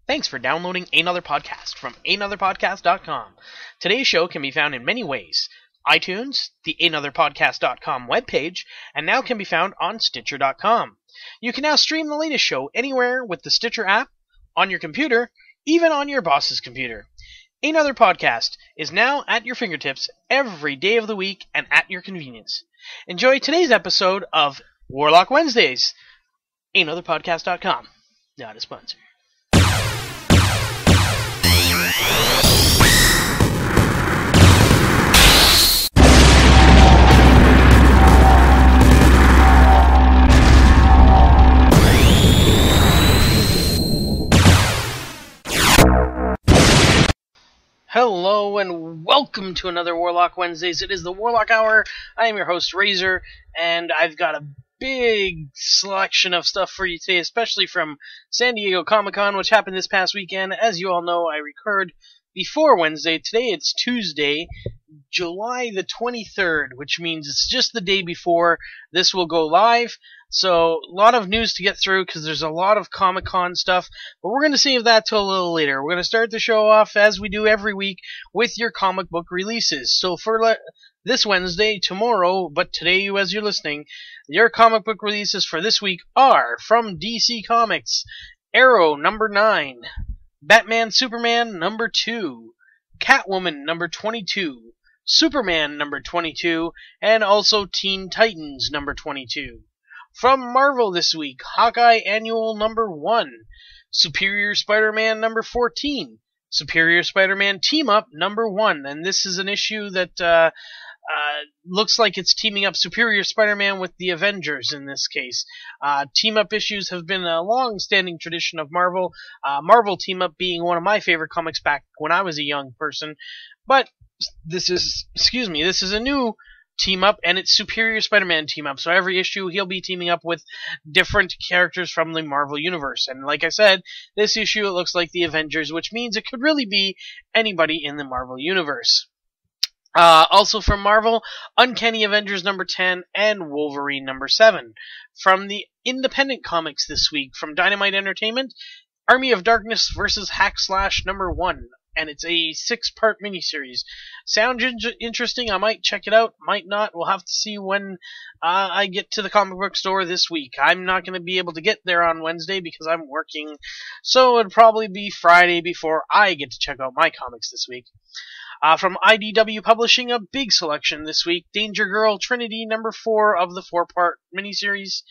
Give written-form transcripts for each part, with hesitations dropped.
Thanks for downloading Ehnother Podcast from Ehnotherpodcast.com. Today's show can be found in many ways. iTunes, the Ehnotherpodcast.com webpage, and now can be found on Stitcher.com. You can now stream the latest show anywhere with the Stitcher app, on your computer, even on your boss's computer. Ehnother Podcast is now at your fingertips every day of the week and at your convenience. Enjoy today's episode of Warlock Wednesdays. Ehnotherpodcast.com. Not a sponsor. Hello and welcome to another Warlock Wednesdays. It is the Warlock Hour. I am your host, Rayzor, and I've got a big selection of stuff for you today, especially from San Diego Comic-Con, which happened this past weekend. As you all know, I record before Wednesday. Today it's Tuesday, July the 23rd, which means it's just the day before this will go live. So, a lot of news to get through because there's a lot of Comic-Con stuff, but we're going to save that till a little later. We're going to start the show off, as we do every week, with your comic book releases. So, for this Wednesday, tomorrow, but today as you're listening, your comic book releases for this week are from DC Comics, Arrow number 9, Batman Superman number 2, Catwoman number 22, Superman number 22, and also Teen Titans number 22. From Marvel this week, Hawkeye Annual number 1, Superior Spider-Man number 14, Superior Spider-Man Team Up number 1, and this is an issue that looks like it's teaming up Superior Spider-Man with the Avengers in this case. Team-up issues have been a long-standing tradition of Marvel, Marvel Team-Up being one of my favorite comics back when I was a young person, but this is a new team-up, and it's Superior Spider-Man team-up, so every issue he'll be teaming up with different characters from the Marvel Universe, and like I said, this issue it looks like the Avengers, which means it could really be anybody in the Marvel Universe. Also from Marvel, Uncanny Avengers number 10 and Wolverine number 7. From the independent comics this week, from Dynamite Entertainment, Army of Darkness vs. Hack Slash number 1. And it's a 6-part miniseries. Sounds interesting. I might check it out. Might not. We'll have to see when I get to the comic book store this week. I'm not going to be able to get there on Wednesday because I'm working. So it'll probably be Friday before I get to check out my comics this week. From IDW Publishing, a big selection this week. Danger Girl Trinity number 4 of the 4-part miniseries.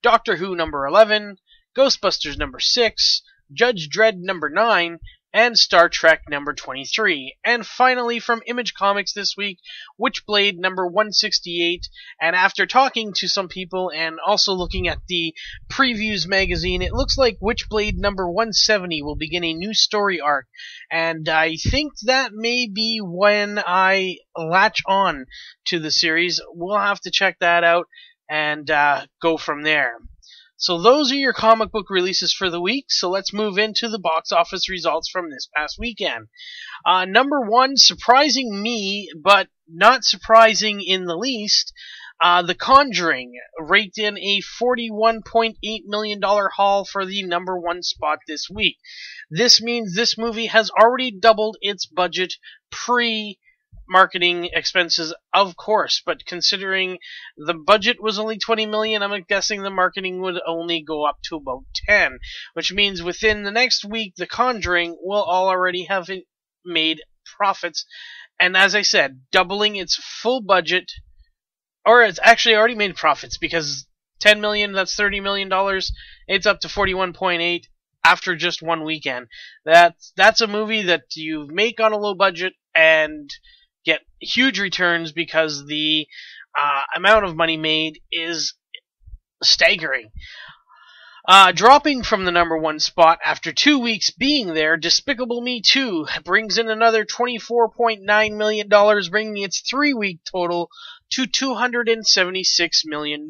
Doctor Who number 11. Ghostbusters number 6. Judge Dredd number 9. And Star Trek number 23. And finally, from Image Comics this week, Witchblade number 168. And after talking to some people and also looking at the previews magazine, it looks like Witchblade number 170 will begin a new story arc. And I think that may be when I latch on to the series. We'll have to check that out and go from there. So those are your comic book releases for the week, so let's move into the box office results from this past weekend. Number 1, surprising me, but not surprising in the least, The Conjuring raked in a $41.8 million haul for the number 1 spot this week. This means this movie has already doubled its budget pre-marketing expenses, of course, but considering the budget was only $20 million, I'm guessing the marketing would only go up to about 10, which means within the next week, The Conjuring will already have made profits, and as I said, doubling its full budget, or it's actually already made profits, because $10 million, that's $30 million, it's up to 41.8 after just one weekend. That's a movie that you make on a low budget and get huge returns because the amount of money made is staggering. Dropping from the number 1 spot after 2 weeks being there, Despicable Me 2 brings in another $24.9 million, bringing its 3-week total to $276 million.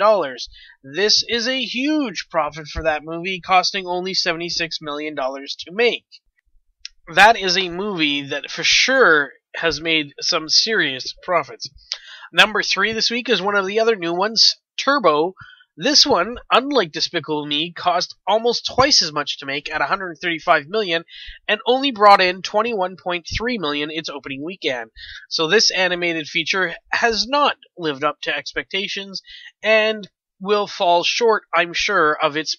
This is a huge profit for that movie, costing only $76 million to make. That is a movie that for sure has made some serious profits. Number 3 this week is one of the other new ones, Turbo, This one, unlike Despicable Me, cost almost twice as much to make at $135 million and only brought in $21.3 million its opening weekend. So this animated feature has not lived up to expectations and will fall short, I'm sure, of its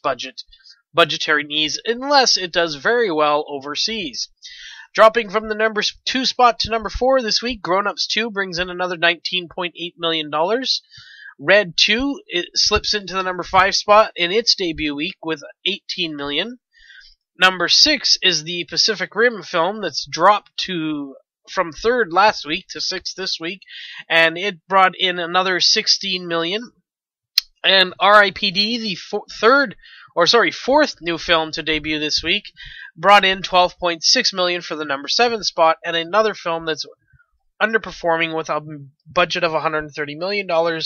budgetary needs unless it does very well overseas. Dropping from the number 2 spot to number 4 this week, Grown Ups 2 brings in another $19.8 million. Red 2 it slips into the number 5 spot in its debut week with $18 million. Number 6 is the Pacific Rim film that's dropped from 3rd last week to 6th this week, and it brought in another $16 million. And R.I.P.D., the fourth new film to debut this week, brought in $12.6 million for the number 7 spot, and another film that's underperforming with a budget of $130 million, and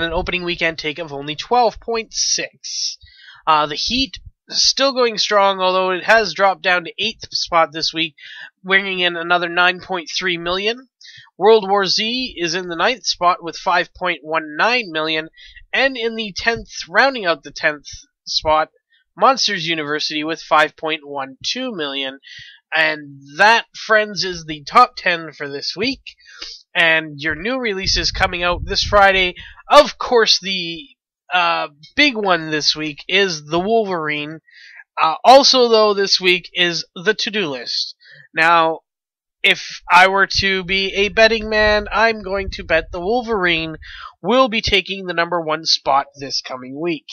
an opening weekend take of only 12.6. The Heat still going strong, although it has dropped down to 8th spot this week, bringing in another $9.3 million. World War Z is in the 9th spot with $5.19 million, and in the 10th, rounding out the 10th spot, Monsters University with $5.12 million. And that, friends, is the top 10 for this week. And your new releases coming out this Friday. Of course, the big one this week is The Wolverine. Also, though, this week is The To-Do List. Now, if I were to be a betting man, I'm going to bet The Wolverine will be taking the number 1 spot this coming week.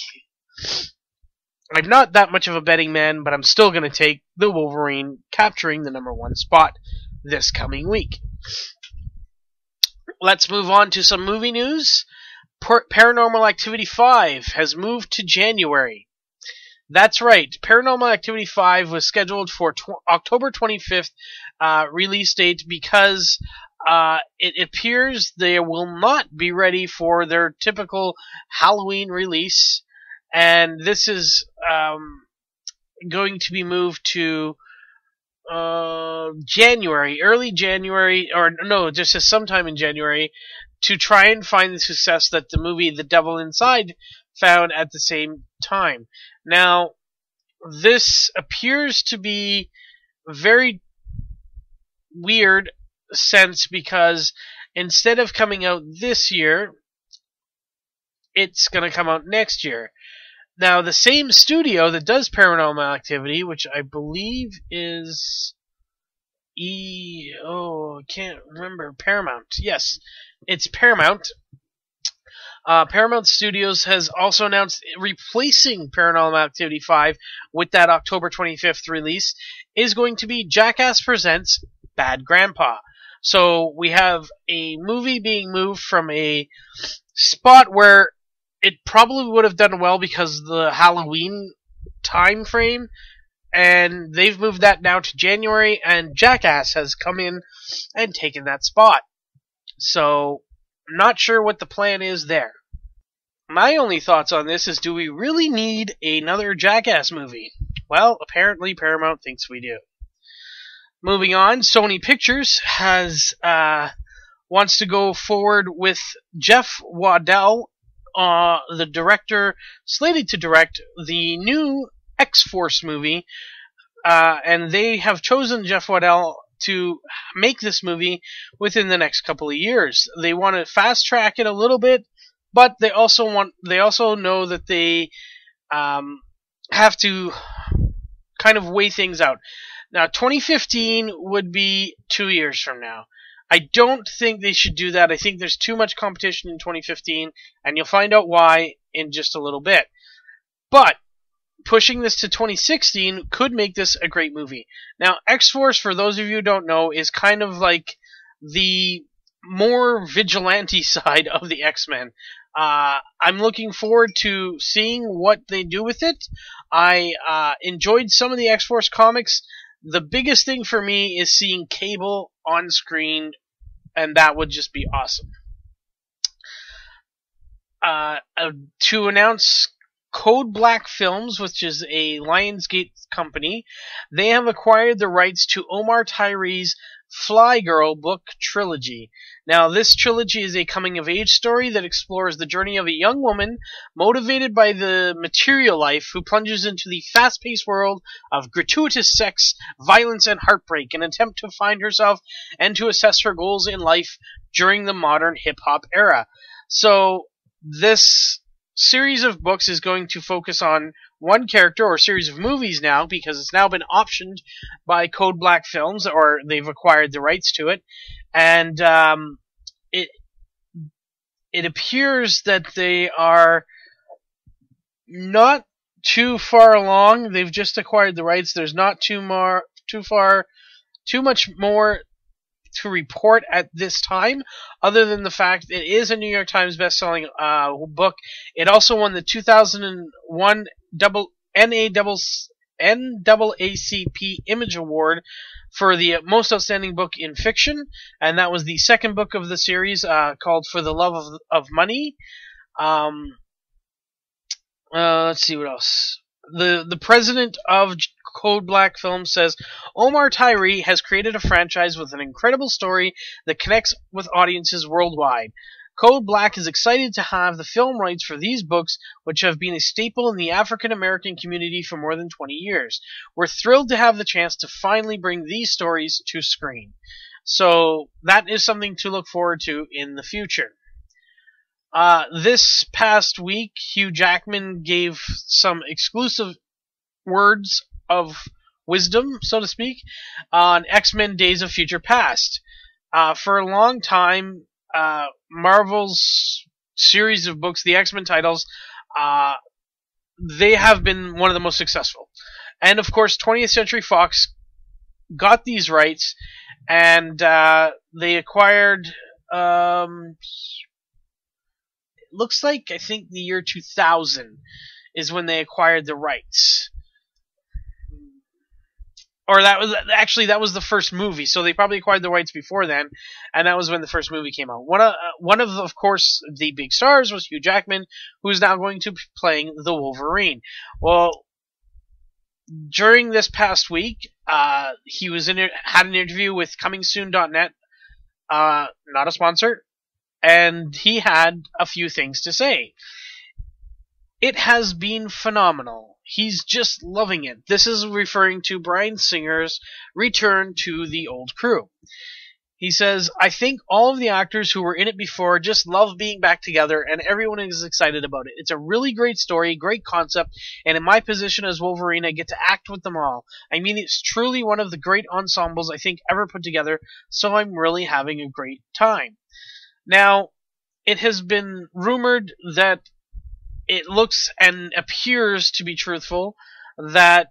I'm not that much of a betting man, but I'm still going to take The Wolverine capturing the number 1 spot this coming week. Let's move on to some movie news. Paranormal Activity 5 has moved to January. That's right, Paranormal Activity 5 was scheduled for October 25th release date because it appears they will not be ready for their typical Halloween release, and this is going to be moved to January, early January, or no, just sometime in January, to try and find the success that the movie The Devil Inside found at the same time. Now, this appears to be very weird sense because instead of coming out this year, it's going to come out next year. Now, the same studio that does Paranormal Activity, which I believe is I can't remember, Paramount. Yes, it's Paramount. Paramount Studios has also announced replacing Paranormal Activity 5 with that October 25th release is going to be Jackass Presents Bad Grandpa. So we have a movie being moved from a spot where it probably would have done well because of the Halloween time frame, and they've moved that now to January, and Jackass has come in and taken that spot. So, I'm not sure what the plan is there. My only thoughts on this is, do we really need another Jackass movie? Well, apparently Paramount thinks we do. Moving on, Sony Pictures wants to go forward with Jeff Waddell, the director slated to direct the new X-Force movie, and they have chosen Jeff Waddell to make this movie within the next couple of years. They want to fast track it a little bit, but they also know that they have to kind of weigh things out. Now, 2015 would be 2 years from now. I don't think they should do that. I think there's too much competition in 2015, and you'll find out why in just a little bit. But pushing this to 2016 could make this a great movie. Now, X-Force, for those of you who don't know, is kind of like the more vigilante side of the X-Men. I'm looking forward to seeing what they do with it. I enjoyed some of the X-Force comics. The biggest thing for me is seeing Cable on screen, and that would just be awesome. To announce Code Black Films, which is a Lionsgate company, they have acquired the rights to Omar Tyree's Fly Girl book trilogy. Now, this trilogy is a coming-of-age story that explores the journey of a young woman motivated by the material life who plunges into the fast-paced world of gratuitous sex, violence, and heartbreak in an attempt to find herself and to assess her goals in life during the modern hip-hop era. So, this series of books is going to focus on one character, or series of movies now, because it's now been optioned by Code Black Films, or they've acquired the rights to it, and it appears that they are not too far along. They've just acquired the rights. There's not too much more to report at this time, other than the fact it is a New York Times best-selling book. It also won the 2001 NAACP Image Award for the most outstanding book in fiction, and that was the second book of the series, called For the Love of Money. Let's see what else. The president of Code Black Films says, Omar Tyree has created a franchise with an incredible story that connects with audiences worldwide. Code Black is excited to have the film rights for these books, which have been a staple in the African American community for more than 20 years. We're thrilled to have the chance to finally bring these stories to screen. So that is something to look forward to in the future. This past week, Hugh Jackman gave some exclusive words of wisdom, so to speak, on X-Men Days of Future Past. For a long time, Marvel's series of books, the X-Men titles, they have been one of the most successful. And of course, 20th Century Fox got these rights, and they acquired, looks like, I think the year 2000 is when they acquired the rights. Or that was the first movie, so they probably acquired the rights before then, and that was when the first movie came out. One of course, the big stars was Hugh Jackman, who is now going to be playing the Wolverine. Well, during this past week, he was had an interview with ComingSoon.net, not a sponsor, and he had a few things to say. It has been phenomenal. He's just loving it. This is referring to Bryan Singer's return to the old crew. He says, I think all of the actors who were in it before just love being back together, and everyone is excited about it. It's a really great story, great concept, and in my position as Wolverine, I get to act with them all. I mean, it's truly one of the great ensembles I think ever put together, so I'm really having a great time. Now, it has been rumored that it looks and appears to be truthful that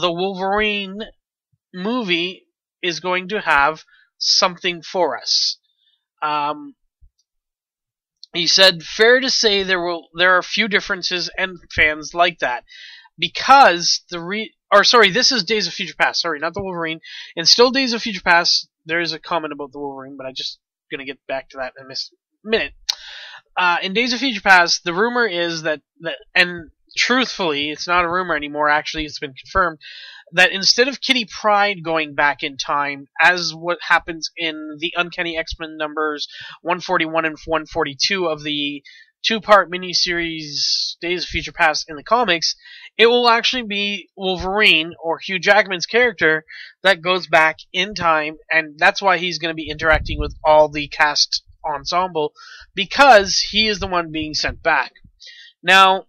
the Wolverine movie is going to have something for us. He said, fair to say there are a few differences and fans like that. Because this is Days of Future Past. Sorry, not the Wolverine. In still Days of Future Past, there is a comment about the Wolverine, but I'm just going to get back to that in a minute. In Days of Future Past, the rumor is that, and truthfully, it's not a rumor anymore, actually, it's been confirmed, that instead of Kitty Pryde going back in time, as what happens in the Uncanny X-Men numbers 141 and 142 of the two-part miniseries Days of Future Past in the comics, it will actually be Wolverine, or Hugh Jackman's character, that goes back in time, and that's why he's going to be interacting with all the cast ensemble, because he is the one being sent back. Now,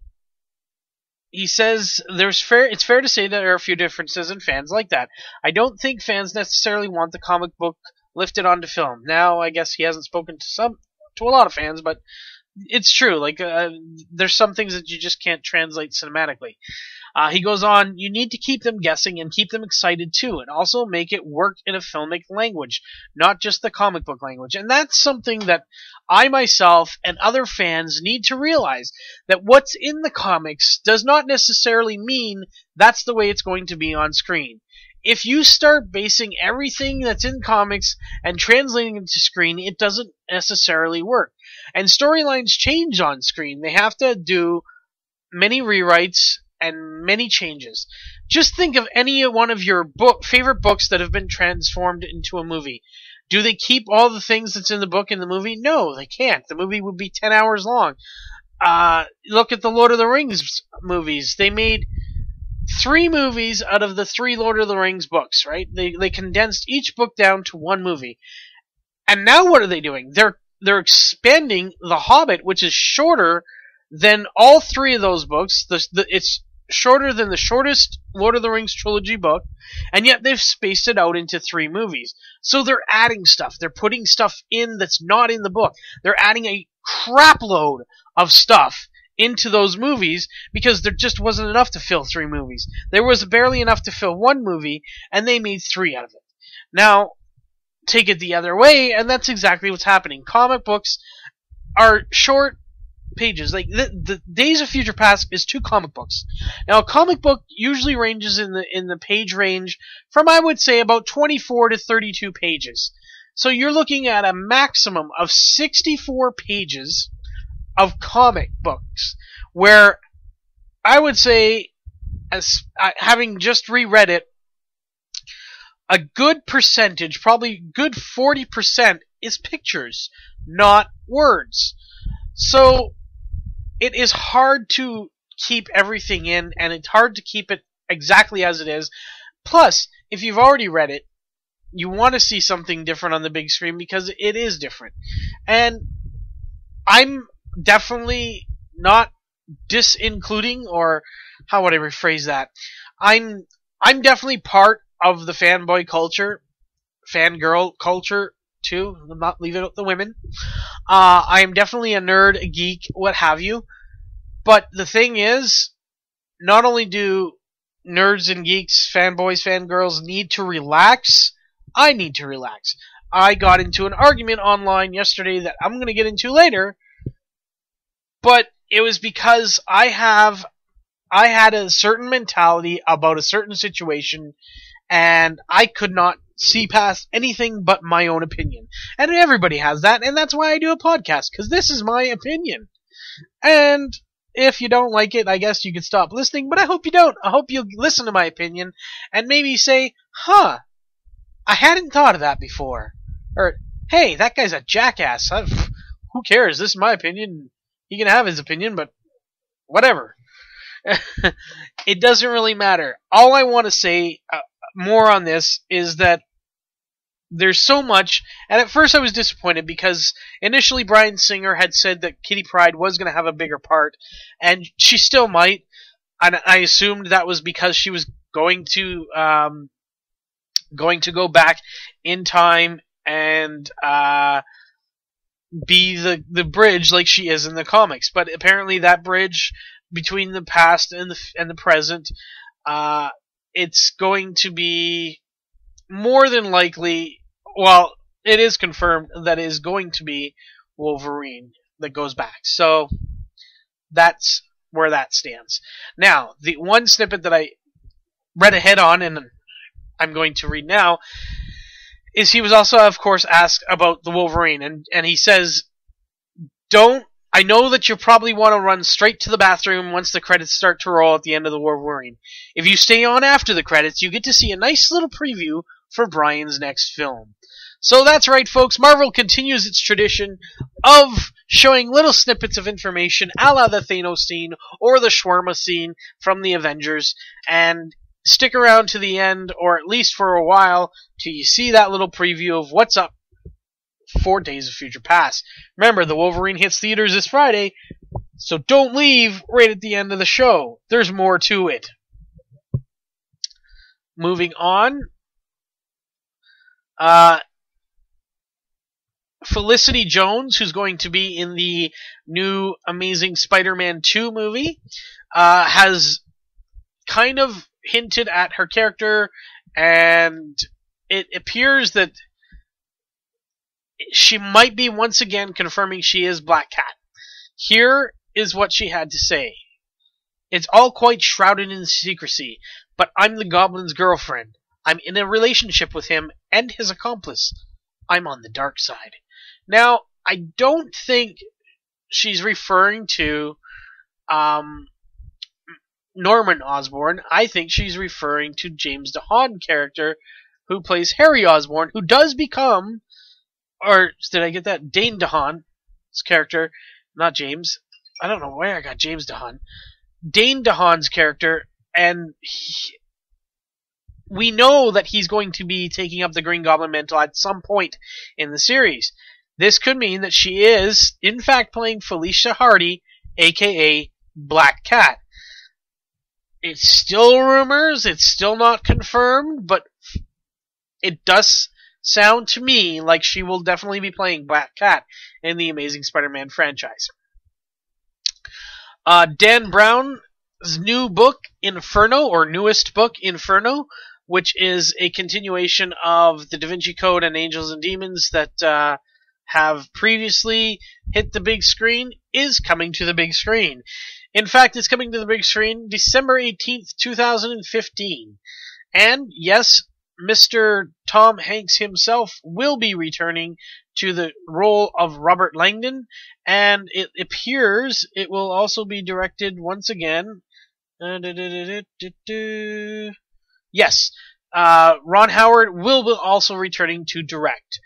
he says it's fair to say that there are a few differences in fans like that. I don't think fans necessarily want the comic book lifted onto film. Now, I guess he hasn't spoken to a lot of fans, but it's true. Like, there's some things that you just can't translate cinematically. He goes on, you need to keep them guessing and keep them excited too, and also make it work in a filmic language, not just the comic book language. And that's something that I myself and other fans need to realize, that what's in the comics does not necessarily mean that's the way it's going to be on screen. If you start basing everything that's in comics and translating it to screen, it doesn't necessarily work. And storylines change on screen. They have to do many rewrites and many changes. Just think of any one of your favorite books that have been transformed into a movie. Do they keep all the things that's in the book in the movie? No, they can't. The movie would be 10 hours long. Look at the Lord of the Rings movies. They made 3 movies out of the 3 Lord of the Rings books, right? They condensed each book down to 1 movie. And now what are they doing? They're expanding The Hobbit, which is shorter than all 3 of those books. It's shorter than the shortest Lord of the Rings trilogy book, and yet they've spaced it out into 3 movies. So they're adding stuff. They're putting stuff in that's not in the book. They're adding a crap load of stuff into those movies because there just wasn't enough to fill 3 movies. There was barely enough to fill 1 movie, and they made 3 out of it. Now, take it the other way, and that's exactly what's happening. Comic books are short pages. Like the Days of Future Past is 2 comic books. Now, a comic book usually ranges in the page range from, I would say, about 24 to 32 pages. So you're looking at a maximum of 64 pages of comic books, where I would say, as having just reread it, a good percentage, probably good 40%, is pictures, not words. So it is hard to keep everything in, and it's hard to keep it exactly as it is. Plus, if you've already read it, you want to see something different on the big screen because it is different. And I'm definitely not disincluding, or how would I rephrase that? I'm definitely part of the fanboy culture, fangirl culture too. I'm not leaving out the women. I am definitely a nerd, a geek, what have you. But the thing is, not only do nerds and geeks, fanboys, fangirls need to relax, I need to relax. I got into an argument online yesterday that I'm going to get into later, but it was because I had a certain mentality about a certain situation, and I could not see past anything but my own opinion. And everybody has that, and that's why I do a podcast, because this is my opinion. And if you don't like it, I guess you could stop listening, but I hope you don't. I hope you'll listen to my opinion, and maybe say, huh, I hadn't thought of that before. Or, hey, that guy's a jackass. Who cares? This is my opinion. He can have his opinion, but whatever. It doesn't really matter. All I want to say more on this is that there's so much, and at first I was disappointed because initially Bryan Singer had said that Kitty Pryde was going to have a bigger part, and she still might, and I assumed that was because she was going to go back in time and be the bridge like she is in the comics. But apparently that bridge between the past and the present, it's going to be more than likely, well, it is confirmed that it is going to be Wolverine that goes back. So that's where that stands. Now, the one snippet that I read ahead on, and I'm going to read now, is he was also, of course, asked about the Wolverine, and he says, I know that you probably want to run straight to the bathroom once the credits start to roll at the end of the Wolverine. If you stay on after the credits, you get to see a nice little preview for Bryan's next film. So that's right, folks. Marvel continues its tradition of showing little snippets of information, a la the Thanos scene or the Shawarma scene from the Avengers, and stick around to the end, or at least for a while, till you see that little preview of what's up for Days of Future Past. Remember, the Wolverine hits theaters this Friday, so don't leave right at the end of the show. There's more to it. Moving on. Felicity Jones, who's going to be in the new Amazing Spider-Man 2 movie, has kind of hinted at her character, and it appears that she might be once again confirming she is Black Cat. Here is what she had to say. It's all quite shrouded in secrecy, but I'm the Goblin's girlfriend. I'm in a relationship with him and his accomplice. I'm on the dark side. Now, I don't think she's referring to Norman Osborn, I think she's referring to James DeHaan character who plays Harry Osborn, who does become, or did I get that? Dane DeHaan's character, not James. I don't know where I got James DeHaan. Dane DeHaan's character, and we know that he's going to be taking up the Green Goblin mantle at some point in the series. This could mean that she is, in fact, playing Felicia Hardy, aka Black Cat. It's still rumors, it's still not confirmed, but it does sound to me like she will definitely be playing Black Cat in the Amazing Spider-Man franchise. Dan Brown's new book, Inferno, or newest book, Inferno, which is a continuation of the Da Vinci Code and Angels and Demons that have previously hit the big screen, is coming to the big screen. In fact, it's coming to the big screen December 18th, 2015. And yes, Mr. Tom Hanks himself will be returning to the role of Robert Langdon, and it appears it will also be directed once again. Yes, Ron Howard will be also returning to direct.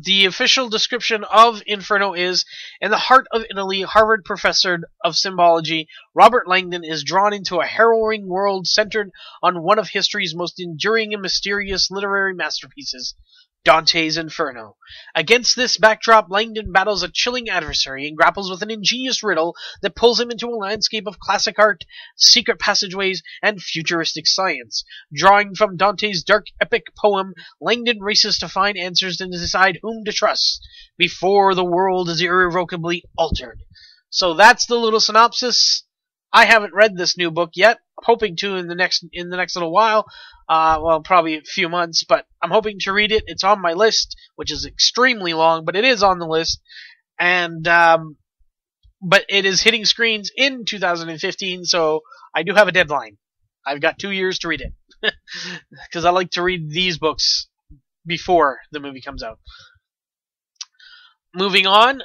The official description of Inferno is, in the heart of Italy, Harvard professor of symbology, Robert Langdon is drawn into a harrowing world centered on one of history's most enduring and mysterious literary masterpieces, Dante's Inferno. Against this backdrop, Langdon battles a chilling adversary and grapples with an ingenious riddle that pulls him into a landscape of classic art, secret passageways, and futuristic science. Drawing from Dante's dark epic poem, Langdon races to find answers and decide whom to trust before the world is irrevocably altered. So that's the little synopsis. I haven't read this new book yet. I'm hoping to in the next little while. Well, probably a few months, but I'm hoping to read it. It's on my list, which is extremely long, but it is on the list. And but it is hitting screens in 2015, so I do have a deadline. I've got 2 years to read it. Because I like to read these books before the movie comes out. Moving on,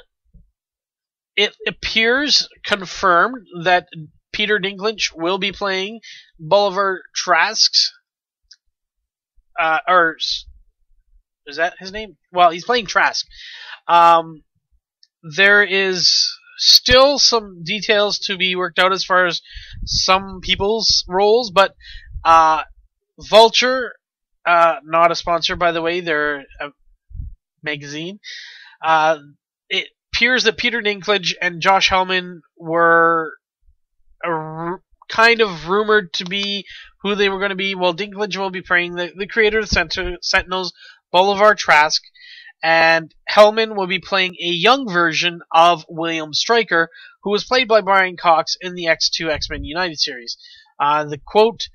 it appears confirmed that Peter Dinklage will be playing Bolivar Trask's, or is that his name? Well, he's playing Trask. There is still some details to be worked out as far as some people's roles, but Vulture, not a sponsor by the way, they're a magazine. It appears that Peter Dinklage and Josh Hellman were kind of rumored to be who they were going to be. Well, Dinklage will be playing the creator of Sentinels, Bolivar Trask, and Hellman will be playing a young version of William Stryker, who was played by Brian Cox in the X2 X-Men United series. The quote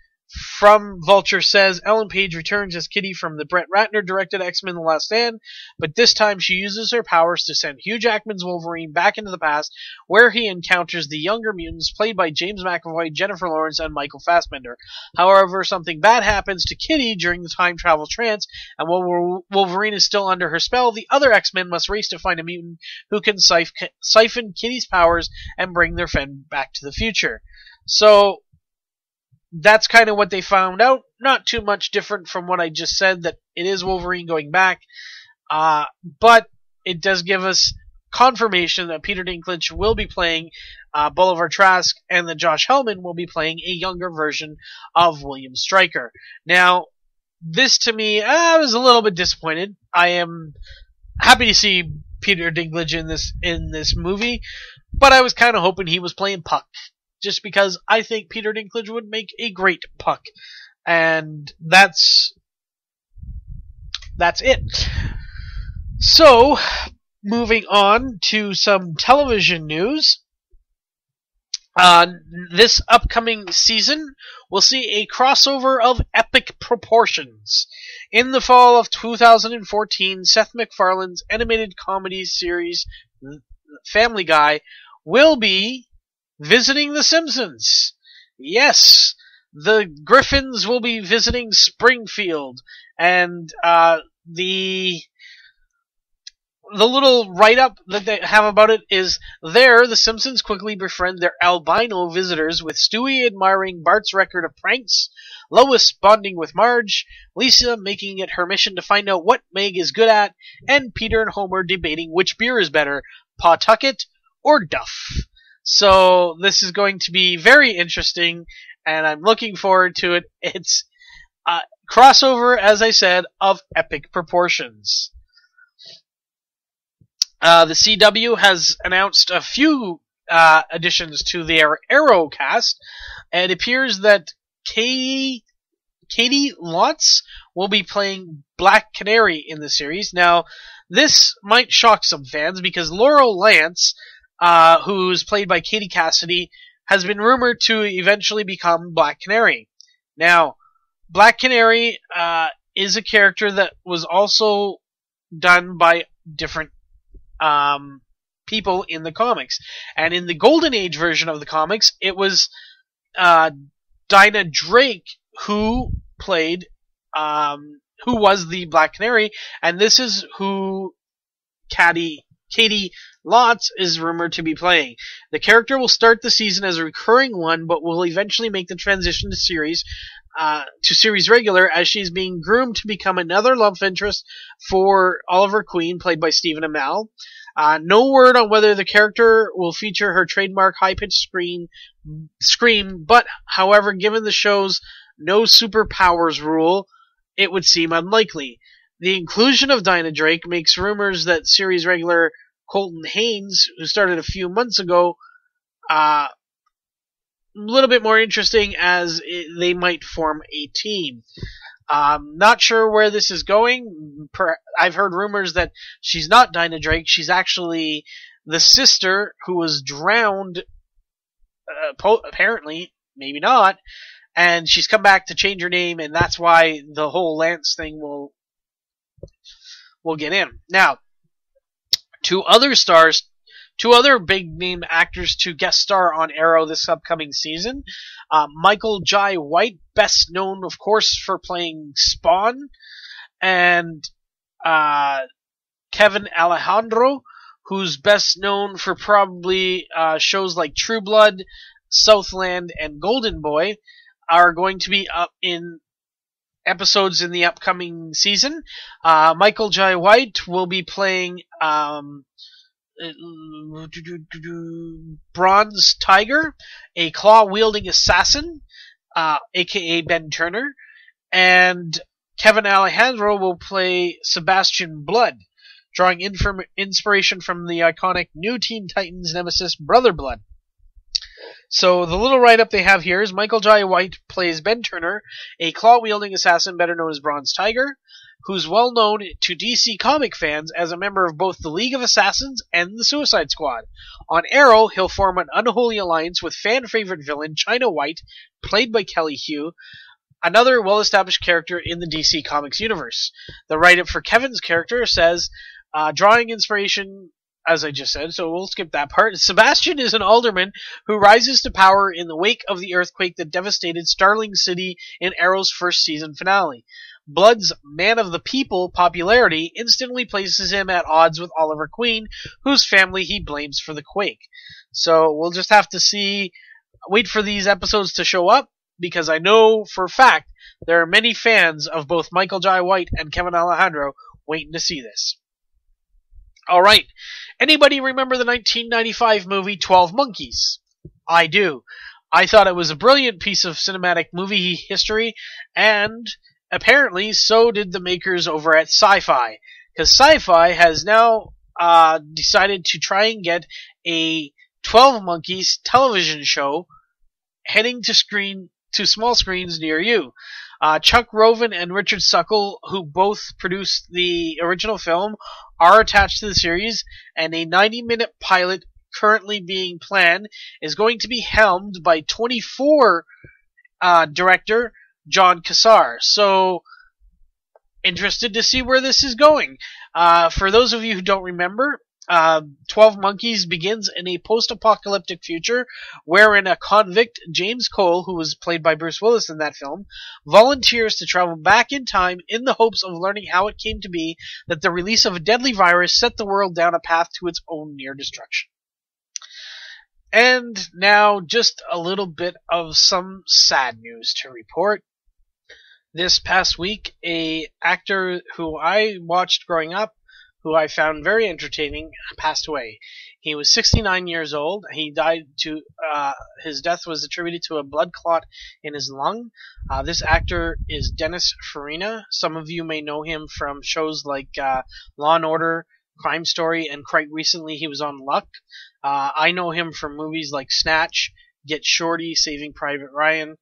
from Vulture says, Ellen Page returns as Kitty from the Brett Ratner-directed X-Men The Last Stand, but this time she uses her powers to send Hugh Jackman's Wolverine back into the past, where he encounters the younger mutants played by James McAvoy, Jennifer Lawrence, and Michael Fassbender. However, something bad happens to Kitty during the time travel trance, and while Wolverine is still under her spell, the other X-Men must race to find a mutant who can siphon Kitty's powers and bring their friend back to the future. So that's kind of what they found out. Not too much different from what I just said, that it is Wolverine going back. But it does give us confirmation that Peter Dinklage will be playing Bolivar Trask, and that Josh Hellman will be playing a younger version of William Stryker. Now, this to me, I was a little bit disappointed. I am happy to see Peter Dinklage in this movie, but I was kind of hoping he was playing Puck. Just because I think Peter Dinklage would make a great Puck. And that's it. So, moving on to some television news. This upcoming season, we'll see a crossover of epic proportions. In the fall of 2014, Seth MacFarlane's animated comedy series, Family Guy, will be visiting The Simpsons. Yes, the Griffins will be visiting Springfield, and the the little write-up that they have about it is, there, the Simpsons quickly befriend their albino visitors, with Stewie admiring Bart's record of pranks, Lois bonding with Marge, Lisa making it her mission to find out what Meg is good at, and Peter and Homer debating which beer is better, Pawtucket or Duff. So this is going to be very interesting, and I'm looking forward to it. It's a crossover, as I said, of epic proportions. The CW has announced a few additions to their Arrow cast, and it appears that Katie Lotz will be playing Black Canary in the series. Now, this might shock some fans, because Laurel Lance, who's played by Katie Cassidy, has been rumored to eventually become Black Canary. Now, Black Canary is a character that was also done by different people in the comics. And in the Golden Age version of the comics, it was Dinah Drake who played, who was the Black Canary, and this is who Katie Lotz is rumored to be playing. The character will start the season as a recurring one, but will eventually make the transition to series regular, as she's being groomed to become another love interest for Oliver Queen, played by Stephen Amell. No word on whether the character will feature her trademark high-pitched scream, but, however, given the show's no superpowers rule, it would seem unlikely. The inclusion of Dinah Drake makes rumors that series regular Colton Haynes, who started a few months ago, a little bit more interesting, as they might form a team. Not sure where this is going. I've heard rumors that she's not Dinah Drake. She's actually the sister who was drowned, apparently, maybe not, and she's come back to change her name, and that's why the whole Lance thing will get in. Now, two other big-name actors to guest star on Arrow this upcoming season. Michael Jai White, best known, of course, for playing Spawn, and Kevin Alejandro, who's best known for probably shows like True Blood, Southland, and Golden Boy, are going to be up in episodes in the upcoming season. Michael Jai White will be playing Bronze Tiger, a claw-wielding assassin, aka Ben Turner, and Kevin Alejandro will play Sebastian Blood, drawing inspiration from the iconic New Teen Titans nemesis Brother Blood. So the little write-up they have here is Michael Jai White plays Ben Turner, a claw-wielding assassin better known as Bronze Tiger, who's well known to DC comic fans as a member of both the League of Assassins and the Suicide Squad. On Arrow, he'll form an unholy alliance with fan-favorite villain China White, played by Kelly Hu, another well-established character in the DC Comics universe. The write-up for Kevin's character says, drawing inspiration, as I just said, so we'll skip that part. Sebastian is an alderman who rises to power in the wake of the earthquake that devastated Starling City in Arrow's first season finale. Blood's Man of the People popularity instantly places him at odds with Oliver Queen, whose family he blames for the quake. So we'll just have to wait for these episodes to show up, because I know for a fact there are many fans of both Michael Jai White and Kevin Alejandro waiting to see this. Alright, anybody remember the 1995 movie 12 Monkeys? I do. I thought it was a brilliant piece of cinematic movie history, and apparently so did the makers over at Sci-Fi, because Sci-Fi has now decided to try and get a 12 Monkeys television show heading to small screens near you. Chuck Roven and Richard Suckle, who both produced the original film, are attached to the series, and a 90-minute pilot currently being planned is going to be helmed by 24 director John Cassar. So, interested to see where this is going. For those of you who don't remember, 12 Monkeys begins in a post-apocalyptic future wherein a convict, James Cole, who was played by Bruce Willis in that film, volunteers to travel back in time in the hopes of learning how it came to be that the release of a deadly virus set the world down a path to its own near destruction. And now, just a little bit of some sad news to report. This past week, a actor who I watched growing up, who I found very entertaining, passed away. He was 69 years old. He died his death was attributed to a blood clot in his lung. This actor is Dennis Farina. Some of you may know him from shows like Law & Order, Crime Story, and quite recently he was on Luck. I know him from movies like Snatch, Get Shorty, Saving Private Ryan.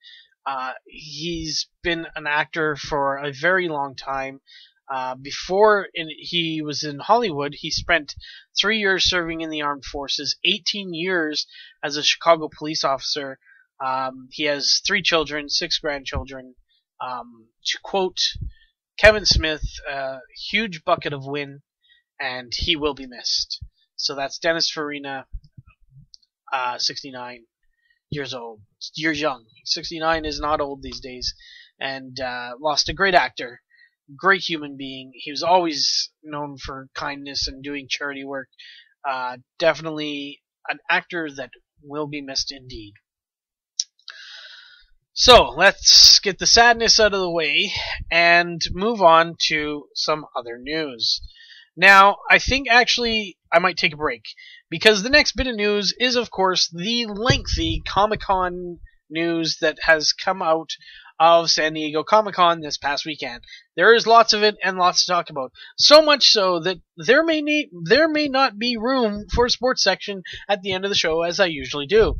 He's been an actor for a very long time. Before he was in Hollywood, he spent 3 years serving in the armed forces, 18 years as a Chicago police officer. He has 3 children, 6 grandchildren. To quote Kevin Smith, huge bucket of win, and he will be missed. So that's Dennis Farina, 69 years old. You're young. 69 is not old these days, and lost a great actor. Great human being. He was always known for kindness and doing charity work. Definitely an actor that will be missed indeed. So, let's get the sadness out of the way and move on to some other news. Now, I think actually I might take a break, because the next bit of news is, of course, the lengthy Comic-Con news that has come out of San Diego Comic-Con this past weekend. There is lots of it and lots to talk about. So much so that there may not be room for a sports section at the end of the show, as I usually do.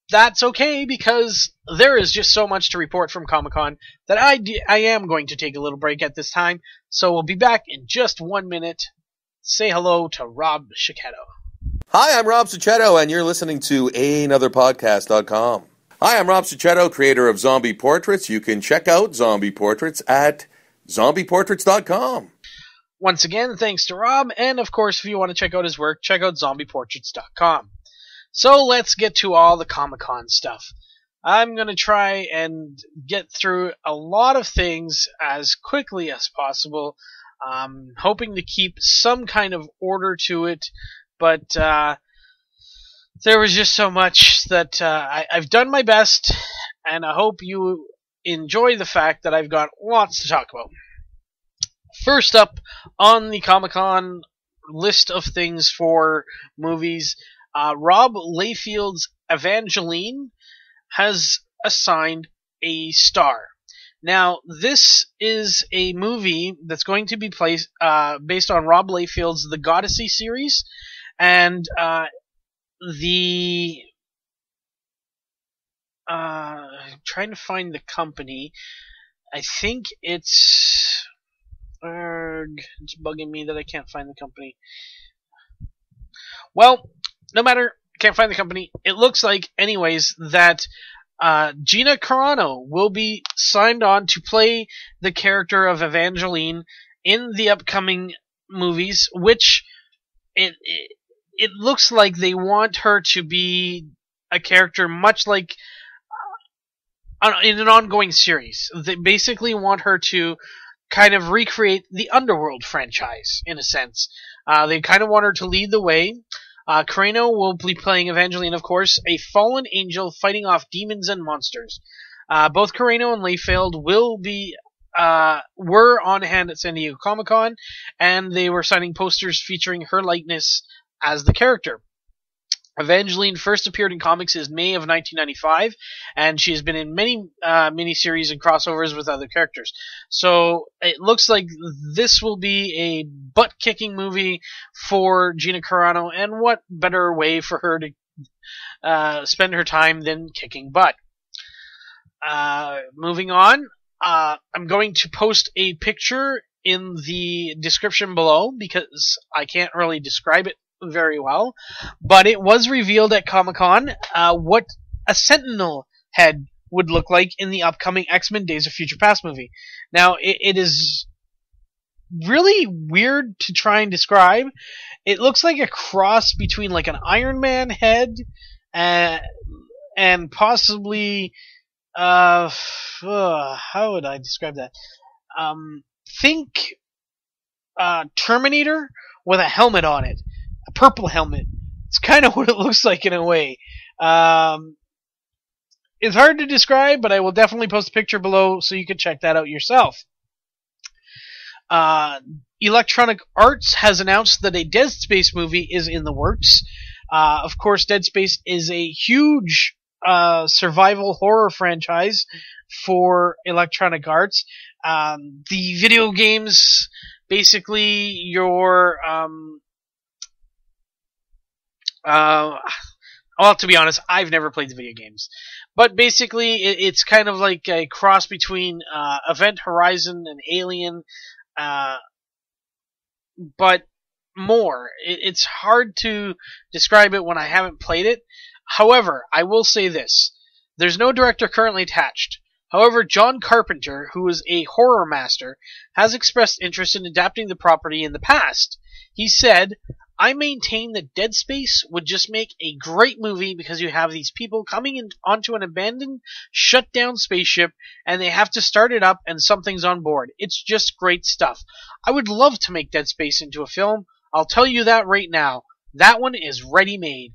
That's okay, because there is just so much to report from Comic-Con that I am going to take a little break at this time. So we'll be back in just 1 minute. Say hello to Rob Cicchetto. Hi, I'm Rob Cicchetto, and you're listening to Ehnotherpodcast.com. Hi, I'm Rob Cicchetto, creator of Zombie Portraits. You can check out Zombie Portraits at zombieportraits.com. Once again, thanks to Rob, and of course, if you want to check out his work, check out zombieportraits.com. So let's get to all the Comic-Con stuff. I'm going to try and get through a lot of things as quickly as possible, hoping to keep some kind of order to it, but there was just so much that I've done my best, and I hope you enjoy the fact that I've got lots to talk about. First up on the Comic-Con list of things for movies, Rob Liefeld's Evangeline has assigned a star. Now, this is a movie that's going to be based on Rob Liefeld's The Goddessy series, and trying to find the company. I think it's bugging me that I can't find the company. Well, no matter, can't find the company. It looks like, anyways, that Gina Carano will be signed on to play the character of Evangeline in the upcoming movies, which it looks like they want her to be a character much like in an ongoing series. They basically want her to kind of recreate the Underworld franchise, in a sense. They kind of want her to lead the way. Carano will be playing Evangeline, of course, a fallen angel fighting off demons and monsters. Both Carano and Liefeld were on hand at San Diego Comic-Con, and they were signing posters featuring her likeness as the character. Evangeline first appeared in comics in May of 1995, and she has been in many miniseries and crossovers with other characters. So it looks like this will be a butt-kicking movie for Gina Carano, and what better way for her to spend her time than kicking butt. Moving on, I'm going to post a picture in the description below, because I can't really describe it very well, but it was revealed at Comic-Con what a Sentinel head would look like in the upcoming X-Men Days of Future Past movie. Now, it is really weird to try and describe. It looks like a cross between like an Iron Man head and possibly how would I describe that? Think Terminator with a helmet on it, a purple helmet. It's kind of what it looks like in a way. It's hard to describe, but I will definitely post a picture below so you can check that out yourself. Electronic Arts has announced that a Dead Space movie is in the works. Of course, Dead Space is a huge survival horror franchise for Electronic Arts. The video games, basically, your well, to be honest, I've never played the video games. But basically, it's kind of like a cross between Event Horizon and Alien, but more. It's hard to describe it when I haven't played it. However, I will say this. There's no director currently attached. However, John Carpenter, who is a horror master, has expressed interest in adapting the property in the past. He said, "I maintain that Dead Space would just make a great movie because you have these people coming onto an abandoned, shut-down spaceship, and they have to start it up, and something's on board. It's just great stuff. I would love to make Dead Space into a film. I'll tell you that right now. That one is ready-made.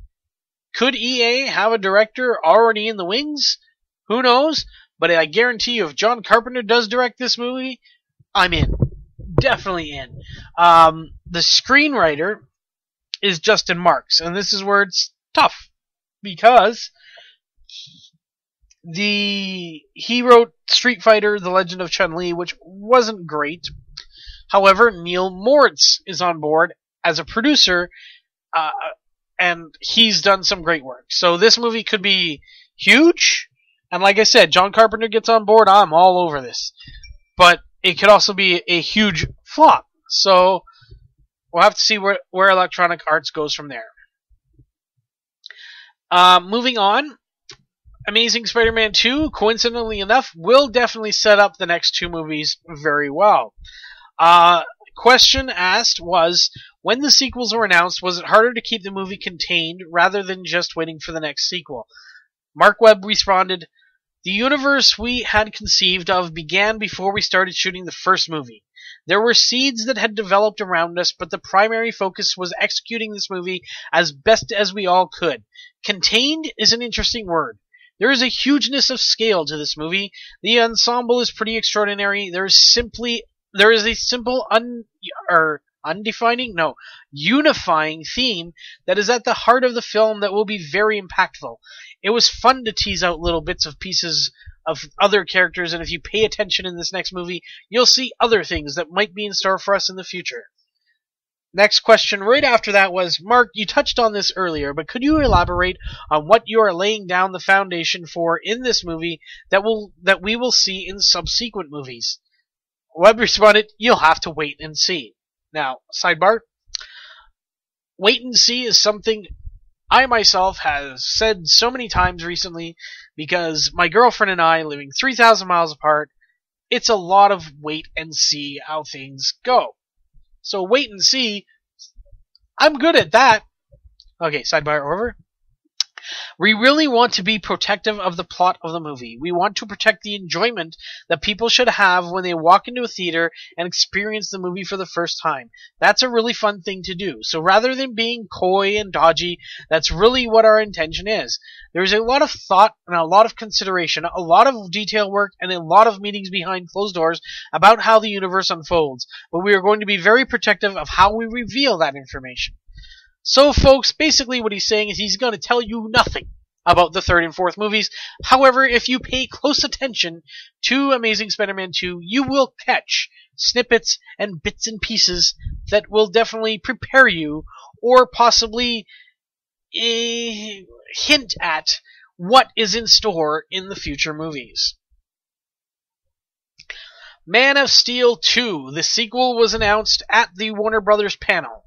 Could EA have a director already in the wings? Who knows? But I guarantee you, if John Carpenter does direct this movie, I'm in. Definitely in." The screenwriter is Justin Marks, and this is where it's tough, because he wrote Street Fighter: The Legend of Chun-Li, which wasn't great. However, Neil Moritz is on board as a producer, and he's done some great work. So this movie could be huge, and like I said, John Carpenter gets on board, I'm all over this. But it could also be a huge flop. So we'll have to see where Electronic Arts goes from there. Moving on, Amazing Spider-Man 2, coincidentally enough, will definitely set up the next two movies very well. Question asked was, when the sequels were announced, was it harder to keep the movie contained rather than just waiting for the next sequel? Mark Webb responded, "The universe we had conceived of began before we started shooting the first movie. There were seeds that had developed around us, but the primary focus was executing this movie as best as we all could. Contained is an interesting word. There is a hugeness of scale to this movie. The ensemble is pretty extraordinary. There is a simple unifying theme that is at the heart of the film that will be very impactful. It was fun to tease out little bits of pieces of other characters, and if you pay attention in this next movie, you'll see other things that might be in store for us in the future." Next question right after that was, "Mark, you touched on this earlier, but could you elaborate on what you are laying down the foundation for in this movie that we will see in subsequent movies?" Webb responded, "You'll have to wait and see." Now, sidebar, wait and see is something I myself have said so many times recently, because my girlfriend and I, living 3,000 miles apart, it's a lot of wait and see how things go. So wait and see, I'm good at that. Okay, sidebar over. We really want to be protective of the plot of the movie. We want to protect the enjoyment that people should have when they walk into a theater and experience the movie for the first time. That's a really fun thing to do. So rather than being coy and dodgy, that's really what our intention is. There's a lot of thought and a lot of consideration, a lot of detail work, and a lot of meetings behind closed doors about how the universe unfolds. But we are going to be very protective of how we reveal that information. So, folks, basically what he's saying is he's going to tell you nothing about the third and fourth movies. However, if you pay close attention to Amazing Spider-Man 2, you will catch snippets and bits and pieces that will definitely prepare you, or possibly hint at what is in store in the future movies. Man of Steel 2, the sequel, was announced at the Warner Brothers panel.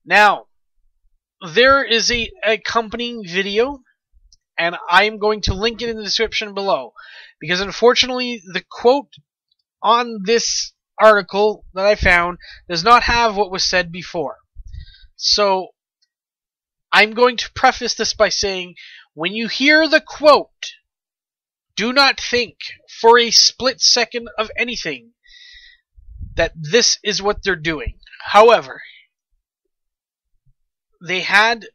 Now, there is a accompanying video, and I'm going to link it in the description below, because unfortunately the quote on this article that I found does not have what was said before. So, I'm going to preface this by saying, when you hear the quote, do not think for a split second of anything that this is what they're doing. However, they had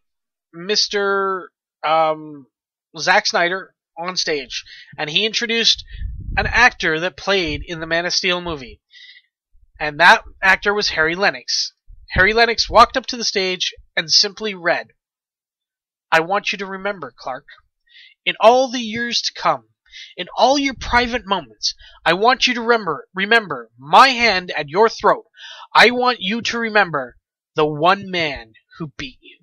Mr. Zack Snyder on stage, and he introduced an actor that played in the Man of Steel movie. And that actor was Harry Lennix. Harry Lennix walked up to the stage and simply read, "I want you to remember, Clark, in all the years to come, in all your private moments, I want you to remember my hand at your throat. I want you to remember the one man who beat you."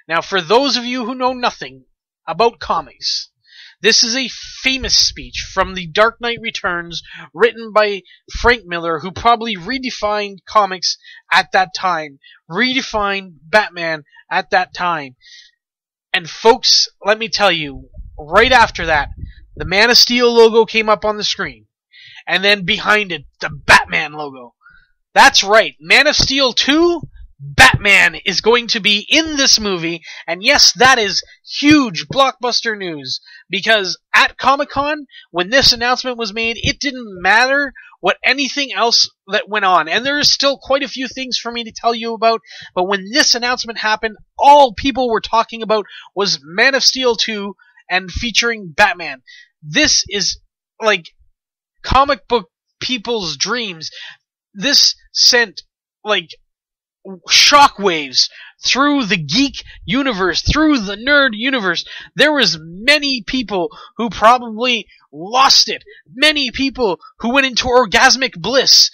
Now, for those of you who know nothing about comics, this is a famous speech from The Dark Knight Returns, written by Frank Miller, who probably redefined comics at that time, redefined Batman at that time. And folks, let me tell you, right after that, the Man of Steel logo came up on the screen. And then behind it, the Batman logo. That's right, Man of Steel 2, Batman is going to be in this movie, and yes, that is huge blockbuster news, because at Comic-Con, when this announcement was made, it didn't matter what anything else that went on, and there is still quite a few things for me to tell you about, but when this announcement happened, all people were talking about was Man of Steel 2 and featuring Batman. This is like comic book people's dreams. This sent like shockwaves through the geek universe, through the nerd universe. There was many people who probably lost it. Many people who went into orgasmic bliss.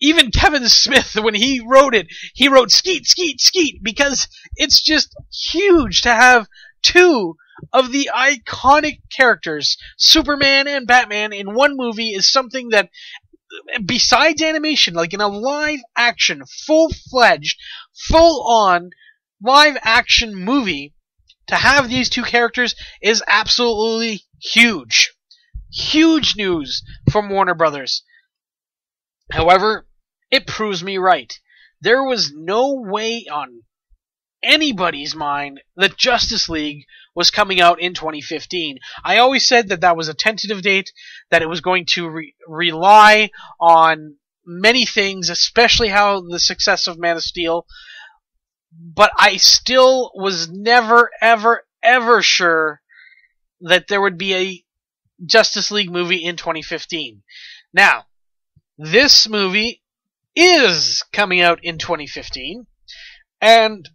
Even Kevin Smith, when he wrote it, he wrote skeet, skeet, skeet, because it's just huge to have two of the iconic characters, Superman and Batman, in one movie is something that, besides animation, like in a live action, full-fledged, full-on live action movie, to have these two characters is absolutely huge. Huge news from Warner Brothers. However, it proves me right. There was no way on anybody's mind that Justice League was coming out in 2015. I always said that that was a tentative date, that it was going to rely on many things, especially how the success of Man of Steel, but I still was never, ever, ever sure that there would be a Justice League movie in 2015. Now, this movie is coming out in 2015, and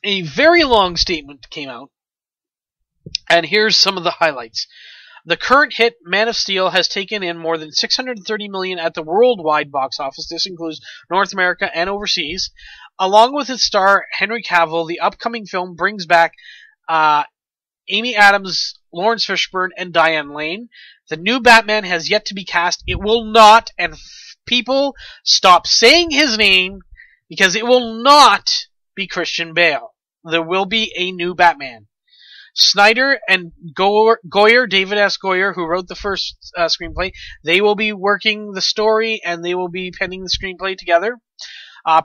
a very long statement came out, and here's some of the highlights. The current hit, Man of Steel, has taken in more than $630 million at the worldwide box office. This includes North America and overseas. Along with its star, Henry Cavill, the upcoming film brings back Amy Adams, Lawrence Fishburne, and Diane Lane. The new Batman has yet to be cast. It will not, and people, stop saying his name, because it will not be Christian Bale. There will be a new Batman. Snyder and Goyer, David S. Goyer, who wrote the first screenplay, they will be working the story and they will be penning the screenplay together.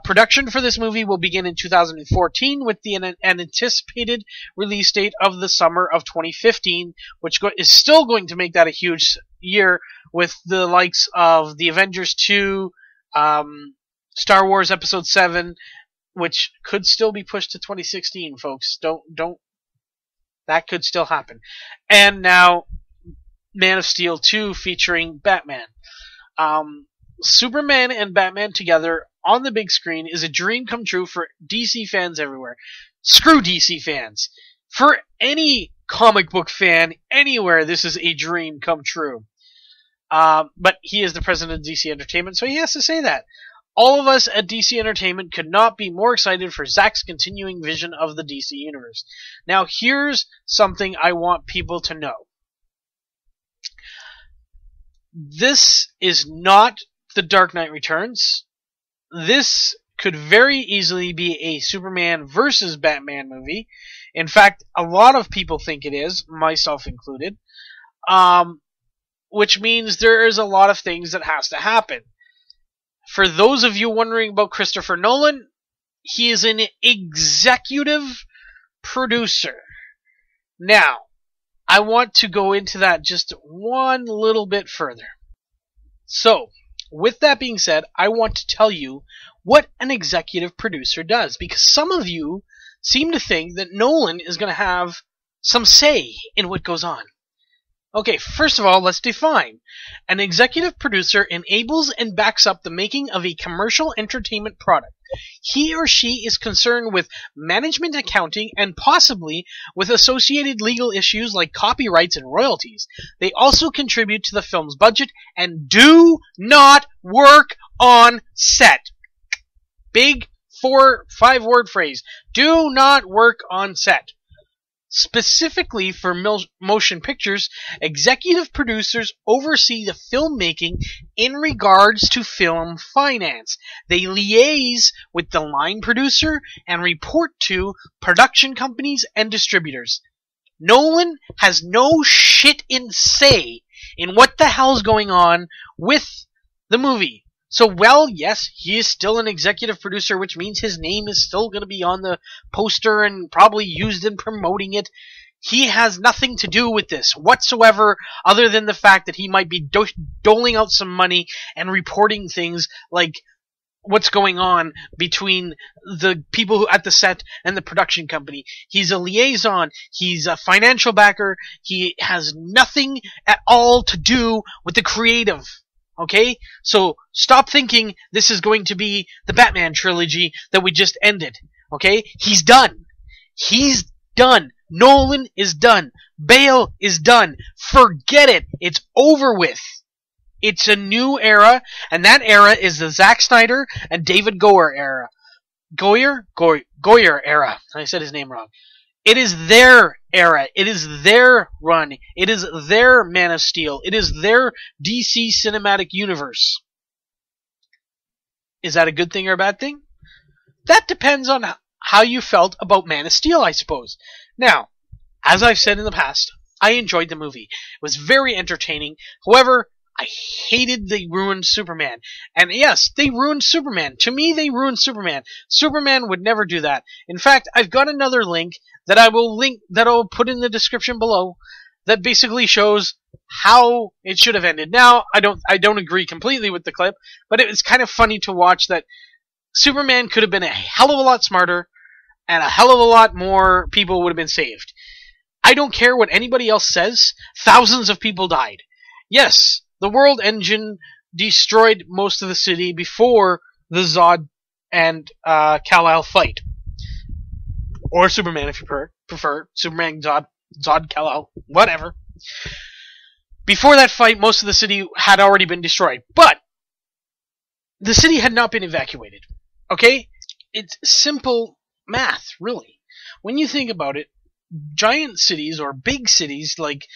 Production for this movie will begin in 2014 with an anticipated release date of the summer of 2015, which is still going to make that a huge year with the likes of The Avengers 2, Star Wars Episode 7, which could still be pushed to 2016, folks. Don't. That could still happen. And now, Man of Steel 2 featuring Batman. Superman and Batman together on the big screen is a dream come true for DC fans everywhere. Screw DC fans. For any comic book fan anywhere, this is a dream come true. But he is the president of DC Entertainment, so he has to say that. All of us at DC Entertainment could not be more excited for Zack's continuing vision of the DC Universe. Now, here's something I want people to know. This is not The Dark Knight Returns. This could very easily be a Superman versus Batman movie. In fact, a lot of people think it is, myself included. Which means there is a lot of things that has to happen. For those of you wondering about Christopher Nolan, he is an executive producer. Now, I want to go into that just one little bit further. So, with that being said, I want to tell you what an executive producer does, because some of you seem to think that Nolan is going to have some say in what goes on. Okay, first of all, let's define. An executive producer enables and backs up the making of a commercial entertainment product. He or she is concerned with management, accounting, and possibly with associated legal issues like copyrights and royalties. They also contribute to the film's budget and do not work on set. Big 4-5 word phrase. Do not work on set. Specifically for motion pictures, executive producers oversee the filmmaking in regards to film finance. They liaise with the line producer and report to production companies and distributors. Nolan has no shit in say in what the hell's going on with the movie. So, well, yes, he is still an executive producer, which means his name is still going to be on the poster and probably used in promoting it. He has nothing to do with this whatsoever, other than the fact that he might be doling out some money and reporting things like what's going on between the people who at the set and the production company. He's a liaison. He's a financial backer. He has nothing at all to do with the creative. Okay? So stop thinking this is going to be the Batman trilogy that we just ended. Okay? He's done. He's done. Nolan is done. Bale is done. Forget it. It's over with. It's a new era, and that era is the Zack Snyder and David Goyer era. Goyer era. I said his name wrong. It is their era. It is their run. It is their Man of Steel. It is their DC Cinematic Universe. Is that a good thing or a bad thing? That depends on how you felt about Man of Steel, I suppose. Now, as I've said in the past, I enjoyed the movie. It was very entertaining. However, I hated they ruined Superman. And yes, they ruined Superman. To me, they ruined Superman. Superman would never do that. In fact, I've got another link that I'll put in the description below that basically shows how it should have ended. Now, I don't agree completely with the clip, but it was kind of funny to watch that Superman could have been a hell of a lot smarter and a hell of a lot more people would have been saved. I don't care what anybody else says. Thousands of people died. Yes, the World Engine destroyed most of the city before the Zod and Kal-El fight. Or Superman, if you prefer. Superman, Zod, Kal-El, whatever. Before that fight, most of the city had already been destroyed. But the city had not been evacuated. Okay? It's simple math, really. When you think about it, giant cities or big cities like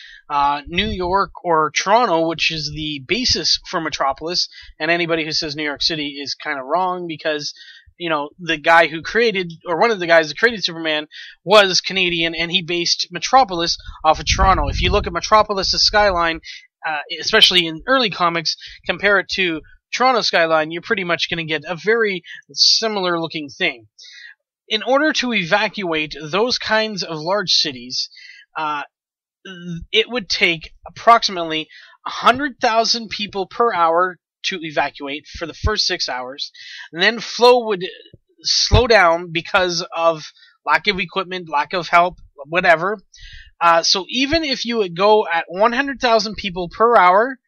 New York or Toronto, which is the basis for Metropolis, and anybody who says New York City is kind of wrong because, you know, the guy who created, or one of the guys that created Superman was Canadian, and he based Metropolis off of Toronto. If you look at Metropolis' skyline, especially in early comics, compare it to Toronto's skyline, you're pretty much going to get a very similar looking thing. In order to evacuate those kinds of large cities, it would take approximately 100,000 people per hour to evacuate for the first 6 hours, and then flow would slow down because of lack of equipment, lack of help, whatever. So even if you would go at 100,000 people per hour,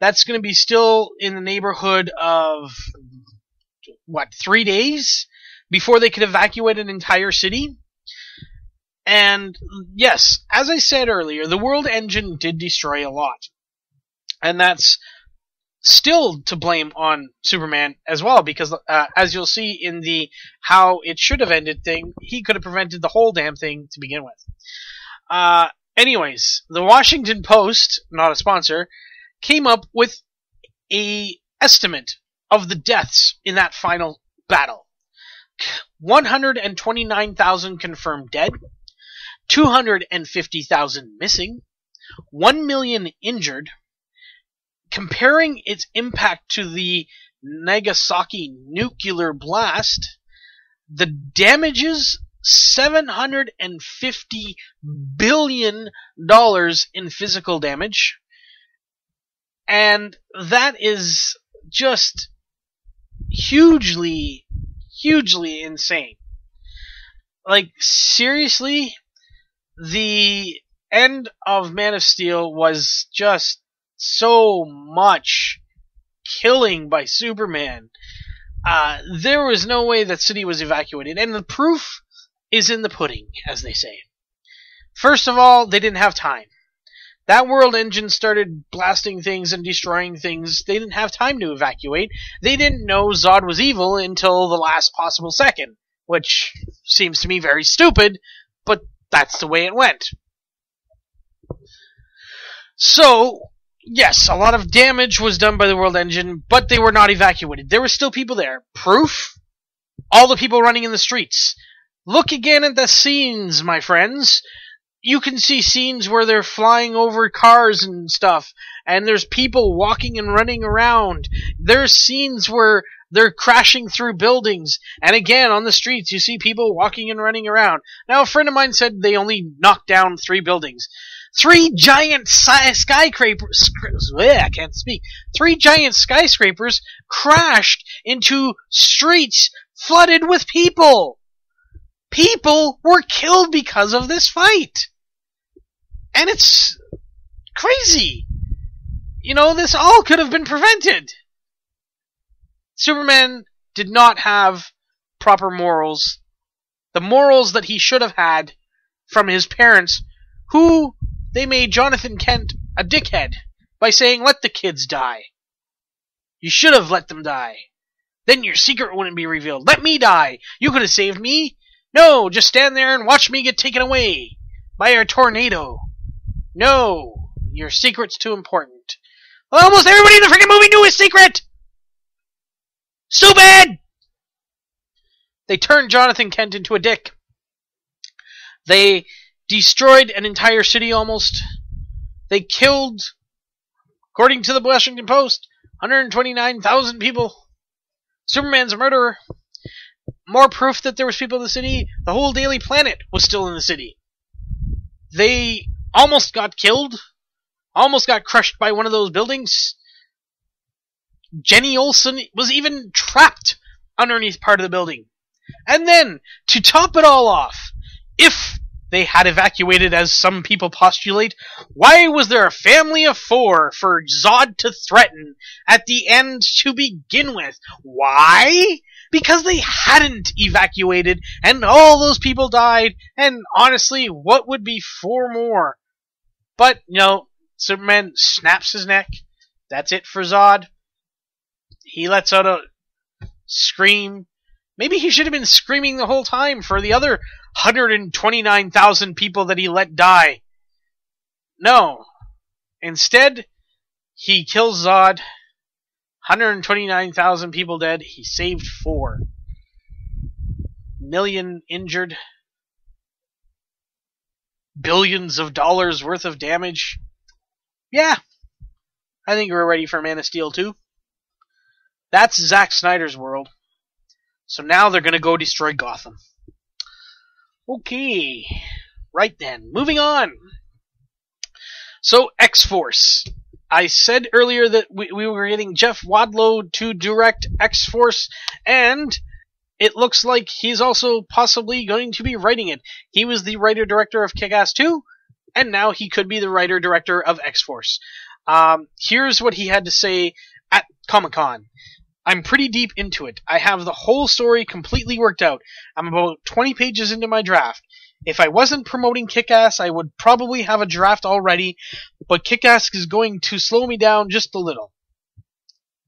that's going to be still in the neighborhood of, 3 days? Before they could evacuate an entire city. And yes, as I said earlier, the World Engine did destroy a lot. And that's still to blame on Superman as well, because as you'll see in the how it should have ended thing, he could have prevented the whole damn thing to begin with. Anyways, the Washington Post, not a sponsor, came up with a estimate of the deaths in that final battle. 129,000 confirmed dead, 250,000 missing, 1 million injured. Comparing its impact to the Nagasaki nuclear blast, the damages $750 billion in physical damage, and that is just hugely insane. Like, seriously, the end of Man of Steel was just so much killing by Superman. There was no way that city was evacuated, and the proof is in the pudding, as they say. First of all, they didn't have time. That world engine started blasting things and destroying things. They didn't have time to evacuate. They didn't know Zod was evil until the last possible second, which seems to me very stupid, but that's the way it went. So, yes, a lot of damage was done by the world engine, but they were not evacuated. There were still people there. Proof? All the people running in the streets. Look again at the scenes, my friends. You can see scenes where they're flying over cars and stuff, and there's people walking and running around. There's scenes where they're crashing through buildings, and again, on the streets, you see people walking and running around. Now, a friend of mine said they only knocked down 3 buildings. 3 giant skyscrapers, I can't speak. 3 giant skyscrapers crashed into streets flooded with people. People were killed because of this fight. And it's crazy. You know, this all could have been prevented. Superman did not have proper morals. The morals that he should have had from his parents, who they made Jonathan Kent a dickhead by saying, let the kids die. You should have let them die. Then your secret wouldn't be revealed. Let me die. You could have saved me. No, just stand there and watch me get taken away by a tornado. No, your secret's too important. Well, almost everybody in the freaking movie knew his secret! Stupid! They turned Jonathan Kent into a dick. They destroyed an entire city almost. They killed, according to the Washington Post, 129,000 people. Superman's a murderer. More proof that there was people in the city. The whole Daily Planet was still in the city. They almost got killed. Almost got crushed by one of those buildings. Jenny Olsen was even trapped underneath part of the building. And then, to top it all off, if they had evacuated, as some people postulate, why was there a family of 4 for Zod to threaten at the end to begin with? Why? Because they hadn't evacuated, and all those people died, and honestly, what would be 4 more? But, no, Superman snaps his neck. That's it for Zod. He lets out a scream. Maybe he should have been screaming the whole time for the other 129,000 people that he let die. No. Instead, he kills Zod. 129,000 people dead. He saved 4. Million injured. Billions of dollars worth of damage. Yeah. I think we're ready for Man of Steel 2. That's Zack Snyder's world. So now they're going to go destroy Gotham. Okay. Right then. Moving on. So, X-Force. I said earlier that we were getting Jeff Wadlow to direct X-Force, and it looks like he's also possibly going to be writing it. He was the writer-director of Kick-Ass 2, and now he could be the writer-director of X-Force. Here's what he had to say at Comic-Con. I'm pretty deep into it. I have the whole story completely worked out. I'm about 20 pages into my draft. If I wasn't promoting Kick-Ass, I would probably have a draft already, but Kick-Ass is going to slow me down just a little.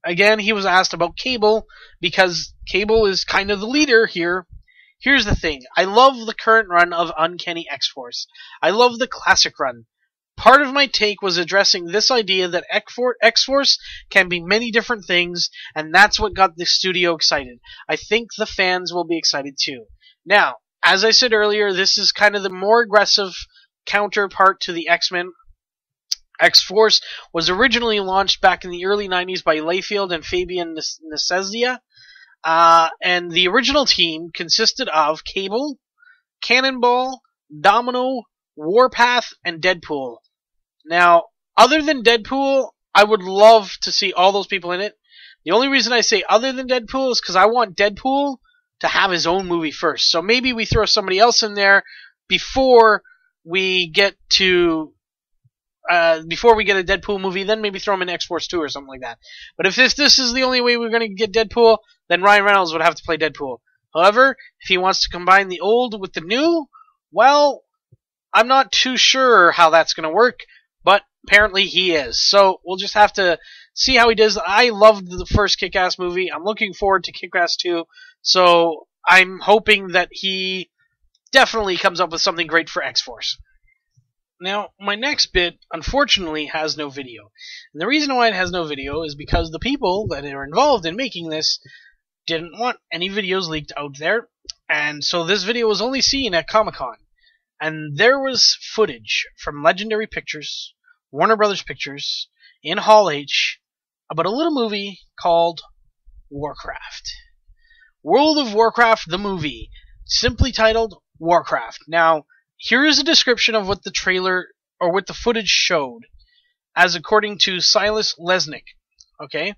Again, he was asked about Cable, because Cable is kind of the leader here. Here's the thing. I love the current run of Uncanny X-Force. I love the classic run. Part of my take was addressing this idea that X-Force can be many different things, and that's what got the studio excited. I think the fans will be excited too. Now, as I said earlier, this is kind of the more aggressive counterpart to the X-Men. X-Force was originally launched back in the early 90s by Layfield and Fabian Nicieza, and the original team consisted of Cable, Cannonball, Domino, Warpath, and Deadpool. Now, other than Deadpool, I would love to see all those people in it. The only reason I say other than Deadpool is because I want Deadpool to have his own movie first. So maybe we throw somebody else in there before we get a Deadpool movie, then maybe throw him in X-Force 2 or something like that. But if this is the only way we're going to get Deadpool, then Ryan Reynolds would have to play Deadpool. However, if he wants to combine the old with the new, well, I'm not too sure how that's going to work, but apparently he is. So we'll just have to see how he does. I loved the first Kick-Ass movie. I'm looking forward to Kick-Ass 2, so I'm hoping that he definitely comes up with something great for X-Force. Now, my next bit, unfortunately, has no video. And the reason why it has no video is because the people that are involved in making this didn't want any videos leaked out there, and so this video was only seen at Comic-Con. And there was footage from Legendary Pictures, Warner Brothers Pictures, in Hall H, about a little movie called Warcraft. World of Warcraft, the movie, simply titled Warcraft. Now, here is a description of what the trailer, or what the footage showed, as according to Silas Lesnick. Okay?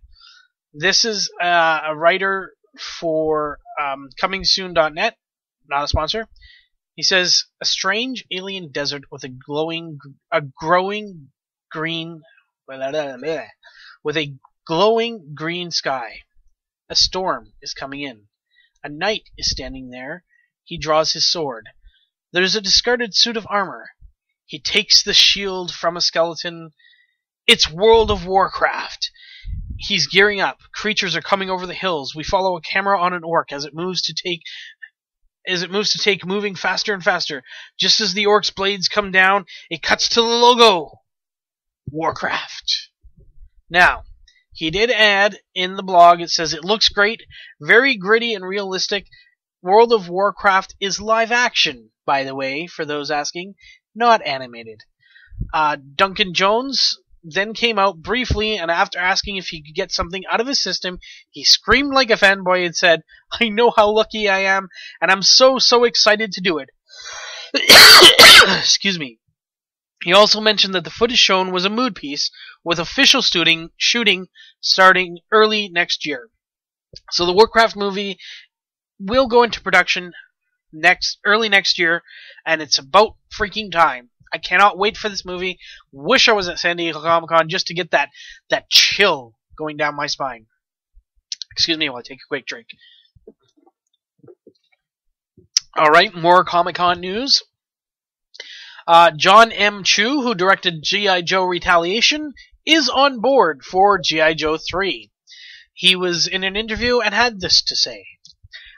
This is a writer for ComingSoon.net, not a sponsor. He says, a strange alien desert with a growing green sky. A storm is coming in. A knight is standing there. He draws his sword. There's a discarded suit of armor. He takes the shield from a skeleton. It's World of Warcraft. He's gearing up. Creatures are coming over the hills. We follow a camera on an orc as it moves to take moving faster and faster. Just as the orc's blades come down, it cuts to the logo. Warcraft. Now, he did add in the blog, it says, it looks great, very gritty and realistic. World of Warcraft is live action, by the way, for those asking, not animated. Duncan Jones then came out briefly, and after asking if he could get something out of his system, he screamed like a fanboy and said, I know how lucky I am, and I'm so excited to do it. Excuse me. He also mentioned that the footage shown was a mood piece, with official shooting starting early next year. So the Warcraft movie will go into production early next year, and it's about freaking time. I cannot wait for this movie. Wish I was at San Diego Comic-Con just to get that chill going down my spine. Excuse me while I take a quick drink. Alright, more Comic-Con news. John M. Chu, who directed G.I. Joe Retaliation, is on board for G.I. Joe 3. He was in an interview and had this to say.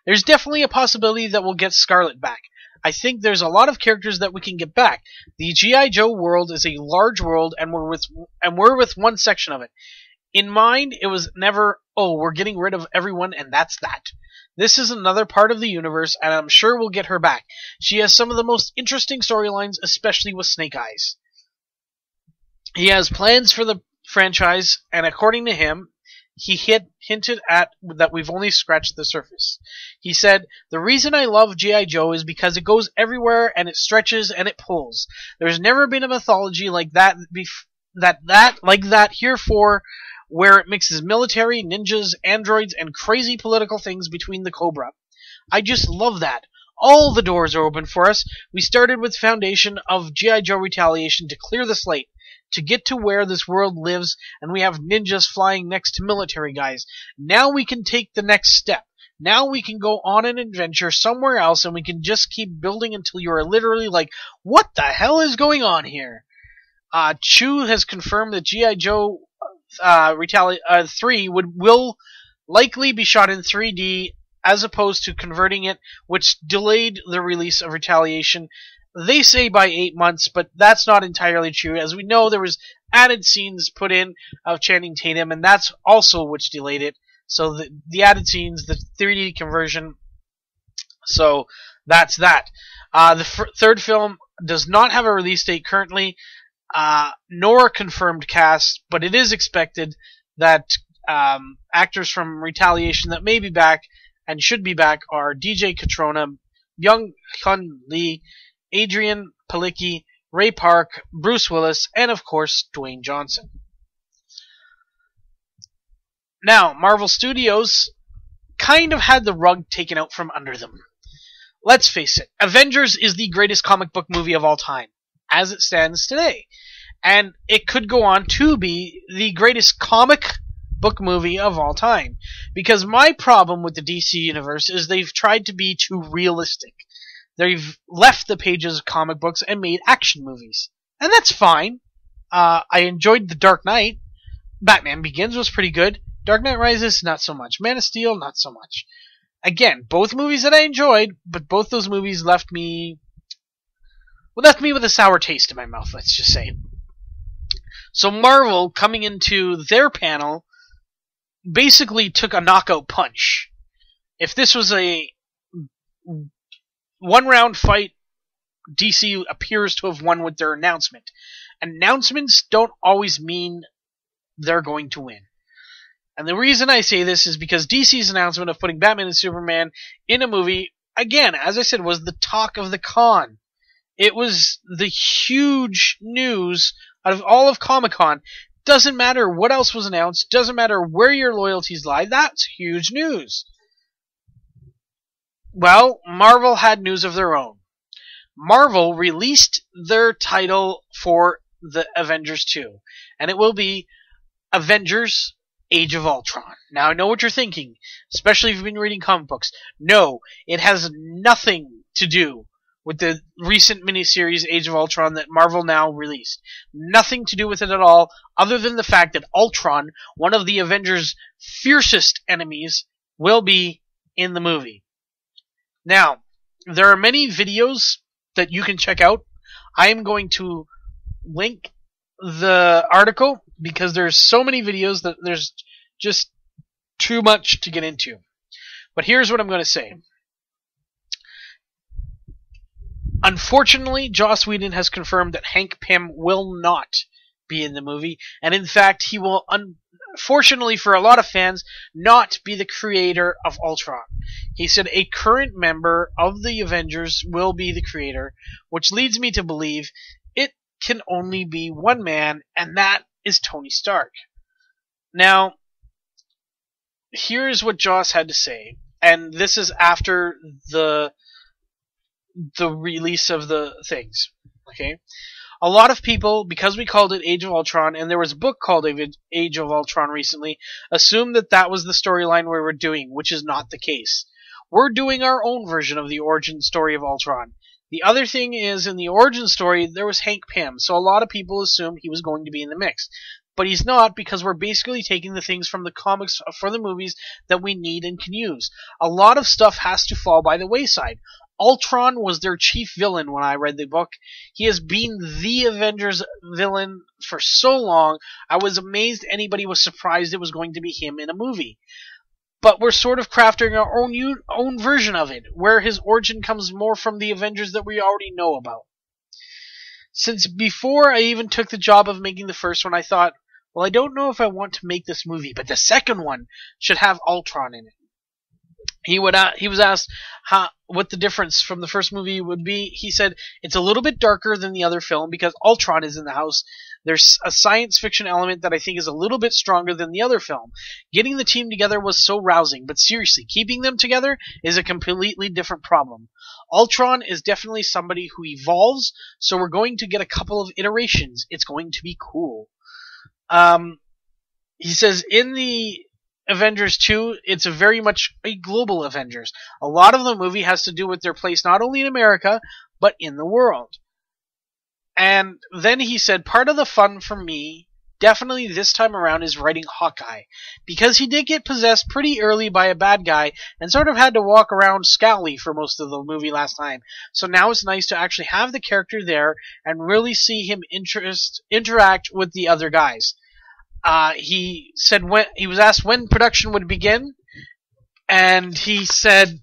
There's definitely a possibility that we'll get Scarlet back. I think there's a lot of characters that we can get back. The G.I. Joe world is a large world, and we're with one section of it. In mind, it was never, we're getting rid of everyone, and that's that. This is another part of the universe, and I'm sure we'll get her back. She has some of the most interesting storylines, especially with Snake Eyes. He has plans for the franchise, and according to him, he hinted at that we've only scratched the surface. He said, the reason I love G.I. Joe is because it goes everywhere and it stretches and it pulls. There's never been a mythology like that heretofore, where it mixes military, ninjas, androids, and crazy political things between the Cobra. I just love that. All the doors are open for us. We started with the foundation of G.I. Joe Retaliation to clear the slate, to get to where this world lives, and we have ninjas flying next to military guys. Now we can take the next step. Now we can go on an adventure somewhere else, and we can just keep building until you are literally like, what the hell is going on here? Chu has confirmed that G.I. Joe 3 will likely be shot in 3D as opposed to converting it, which delayed the release of Retaliation. They say by 8 months, but that's not entirely true. As we know, there was added scenes put in of Channing Tatum, and that's also which delayed it. So the added scenes, the 3D conversion, so that's that. The third film does not have a release date currently. nor a confirmed cast, but it is expected that actors from Retaliation that may be back and should be back are DJ Katrona, Byung Hyun Lee, Adrian Palicki, Ray Park, Bruce Willis, and of course Dwayne Johnson. Now, Marvel Studios kind of had the rug taken out from under them. Let's face it, Avengers is the greatest comic book movie of all time, as it stands today. And it could go on to be the greatest comic book movie of all time. Because my problem with the DC Universe is they've tried to be too realistic. They've left the pages of comic books and made action movies. And that's fine. I enjoyed The Dark Knight. Batman Begins was pretty good. Dark Knight Rises, not so much. Man of Steel, not so much. Again, both movies that I enjoyed, but both those movies left me with a sour taste in my mouth, let's just say. So Marvel, coming into their panel, basically took a knockout punch. If this was a one-round fight, DC appears to have won with their announcement. Announcements don't always mean they're going to win. And the reason I say this is because DC's announcement of putting Batman and Superman in a movie, again, as I said, was the talk of the con. It was the huge news out of all of Comic-Con. Doesn't matter what else was announced, doesn't matter where your loyalties lie, that's huge news. Well, Marvel had news of their own. Marvel released their title for the Avengers 2, and it will be Avengers Age of Ultron. Now, I know what you're thinking, especially if you've been reading comic books. No, it has nothing to do with the recent miniseries Age of Ultron that Marvel now released. Nothing to do with it at all, other than the fact that Ultron, one of the Avengers' fiercest enemies, will be in the movie. Now, there are many videos that you can check out. I am going to link the article because there's so many videos that there's just too much to get into. But here's what I'm going to say. Unfortunately, Joss Whedon has confirmed that Hank Pym will not be in the movie, and in fact, he will, unfortunately for a lot of fans, not be the creator of Ultron. He said a current member of the Avengers will be the creator, which leads me to believe it can only be one man, and that is Tony Stark. Now, here's what Joss had to say, and this is after the release of the things. Okay? A lot of people, because we called it Age of Ultron, and there was a book called Age of Ultron recently, assumed that that was the storyline we were doing, which is not the case. We're doing our own version of the origin story of Ultron. The other thing is, in the origin story, there was Hank Pym, so a lot of people assumed he was going to be in the mix. But he's not, because we're basically taking the things from the comics for the movies that we need and can use. A lot of stuff has to fall by the wayside. Ultron was their chief villain when I read the book. He has been the Avengers villain for so long, I was amazed anybody was surprised it was going to be him in a movie. But we're sort of crafting our own version of it, where his origin comes more from the Avengers that we already know about. Since before I even took the job of making the first one, I thought, well, I don't know if I want to make this movie, but the second one should have Ultron in it. He was asked what the difference from the first movie would be. He said, it's a little bit darker than the other film because Ultron is in the house. There's a science fiction element that I think is a little bit stronger than the other film. Getting the team together was so rousing, but seriously, keeping them together is a completely different problem. Ultron is definitely somebody who evolves, so we're going to get a couple of iterations. It's going to be cool. He says, in the Avengers 2, it's very much a global Avengers. A lot of the movie has to do with their place not only in America, but in the world. And then he said, part of the fun for me, definitely this time around, is writing Hawkeye. Because he did get possessed pretty early by a bad guy, and sort of had to walk around scowly for most of the movie last time. So now it's nice to actually have the character there, and really see him interact with the other guys. He said he was asked when production would begin, and he said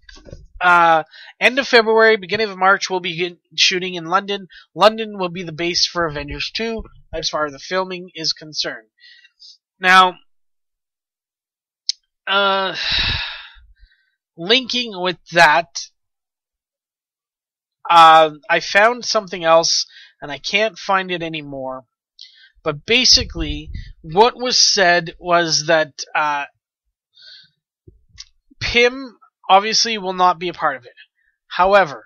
End of February, beginning of March, we'll begin shooting in London. London will be the base for Avengers 2 as far as the filming is concerned. Now, linking with that, I found something else, and I can't find it anymore. But basically, what was said was that Pym obviously will not be a part of it. However,